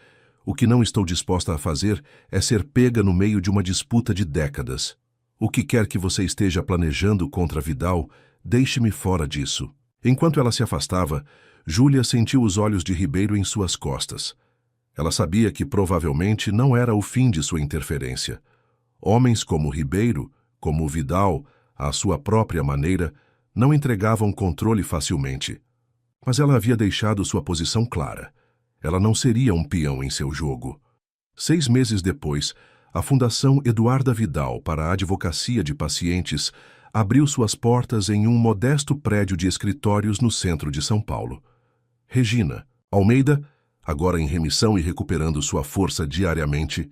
O que não estou disposta a fazer é ser pega no meio de uma disputa de décadas. O que quer que você esteja planejando contra Vidal, deixe-me fora disso. Enquanto ela se afastava, Júlia sentiu os olhos de Ribeiro em suas costas. Ela sabia que provavelmente não era o fim de sua interferência. Homens como Ribeiro, como Vidal, à sua própria maneira, não entregavam controle facilmente. Mas ela havia deixado sua posição clara. Ela não seria um peão em seu jogo. 6 meses depois, a Fundação Eduarda Vidal para a Advocacia de Pacientes abriu suas portas em um modesto prédio de escritórios no centro de São Paulo. Regina Almeida, agora em remissão e recuperando sua força diariamente,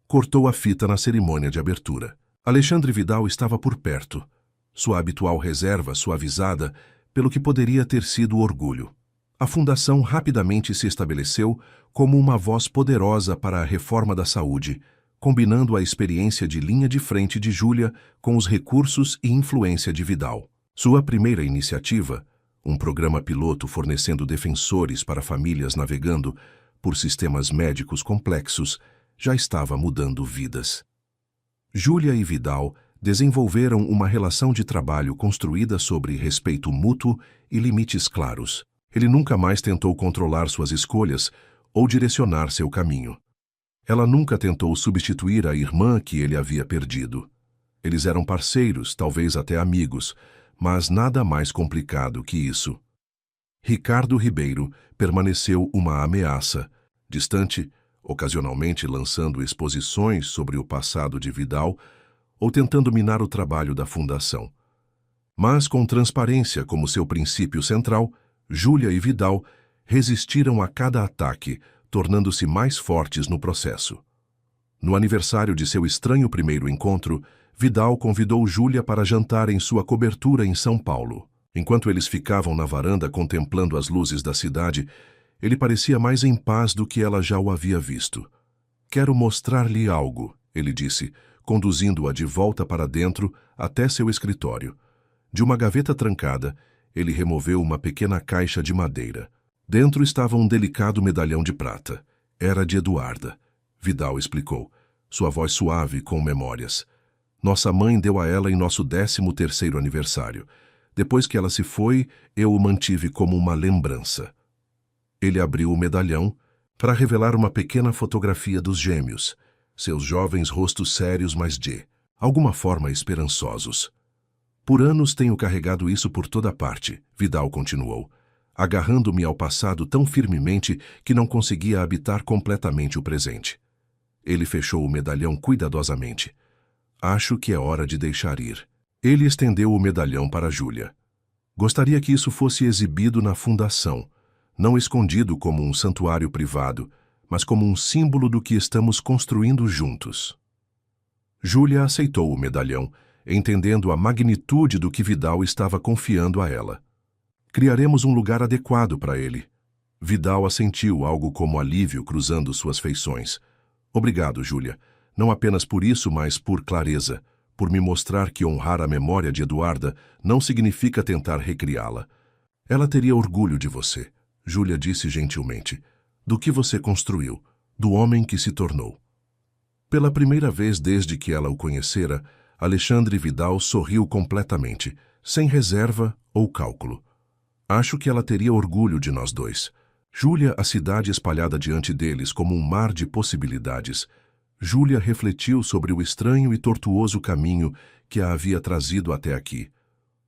cortou a fita na cerimônia de abertura. Alexandre Vidal estava por perto, sua habitual reserva suavizada pelo que poderia ter sido o orgulho. A Fundação rapidamente se estabeleceu como uma voz poderosa para a reforma da saúde, combinando a experiência de linha de frente de Júlia com os recursos e influência de Vidal. Sua primeira iniciativa, um programa piloto fornecendo defensores para famílias navegando por sistemas médicos complexos, já estava mudando vidas. Júlia e Vidal desenvolveram uma relação de trabalho construída sobre respeito mútuo e limites claros. Ele nunca mais tentou controlar suas escolhas ou direcionar seu caminho. Ela nunca tentou substituir a irmã que ele havia perdido. Eles eram parceiros, talvez até amigos, mas nada mais complicado que isso. Ricardo Ribeiro permaneceu uma ameaça, distante, ocasionalmente lançando exposições sobre o passado de Vidal ou tentando minar o trabalho da Fundação. Mas com transparência como seu princípio central, Júlia e Vidal resistiram a cada ataque, tornando-se mais fortes no processo. No aniversário de seu estranho primeiro encontro, Vidal convidou Júlia para jantar em sua cobertura em São Paulo. Enquanto eles ficavam na varanda contemplando as luzes da cidade, ele parecia mais em paz do que ela já o havia visto. "Quero mostrar-lhe algo", ele disse, conduzindo-a de volta para dentro até seu escritório. De uma gaveta trancada, ele removeu uma pequena caixa de madeira. Dentro estava um delicado medalhão de prata. Era de Eduarda. Vidal explicou, sua voz suave com memórias. "Nossa mãe deu a ela em nosso 13º aniversário. Depois que ela se foi, eu o mantive como uma lembrança." Ele abriu o medalhão para revelar uma pequena fotografia dos gêmeos, seus jovens rostos sérios, mas de alguma forma esperançosos. "Por anos tenho carregado isso por toda parte", Vidal continuou, agarrando-me ao passado tão firmemente que não conseguia habitar completamente o presente. Ele fechou o medalhão cuidadosamente. "Acho que é hora de deixar ir." Ele estendeu o medalhão para Júlia. "Gostaria que isso fosse exibido na Fundação, não escondido como um santuário privado, mas como um símbolo do que estamos construindo juntos." Júlia aceitou o medalhão, entendendo a magnitude do que Vidal estava confiando a ela. "Criaremos um lugar adequado para ele." Vidal assentiu, algo como alívio cruzando suas feições. "Obrigado, Júlia. Não apenas por isso, mas por clareza, por me mostrar que honrar a memória de Eduarda não significa tentar recriá-la. Ela teria orgulho de você", Júlia disse gentilmente, "do que você construiu, do homem que se tornou." Pela primeira vez desde que ela o conhecera, Alexandre Vidal sorriu completamente, sem reserva ou cálculo. "Acho que ela teria orgulho de nós dois." Júlia, a cidade espalhada diante deles como um mar de possibilidades. Júlia refletiu sobre o estranho e tortuoso caminho que a havia trazido até aqui.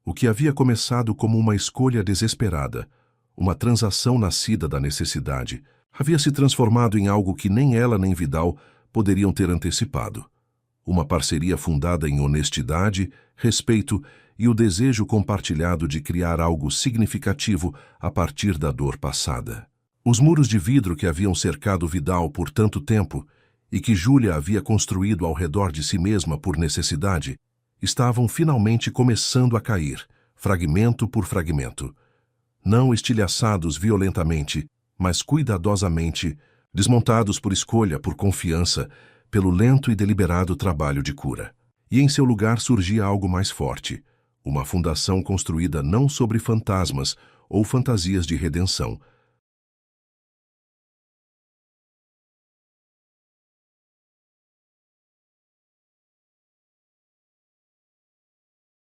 O que havia começado como uma escolha desesperada, uma transação nascida da necessidade, havia se transformado em algo que nem ela nem Vidal poderiam ter antecipado. Uma parceria fundada em honestidade, respeito e o desejo compartilhado de criar algo significativo a partir da dor passada. Os muros de vidro que haviam cercado Vidal por tanto tempo e que Júlia havia construído ao redor de si mesma por necessidade, estavam finalmente começando a cair, fragmento por fragmento. Não estilhaçados violentamente, mas cuidadosamente, desmontados por escolha, por confiança, pelo lento e deliberado trabalho de cura. E em seu lugar surgia algo mais forte, uma fundação construída não sobre fantasmas ou fantasias de redenção,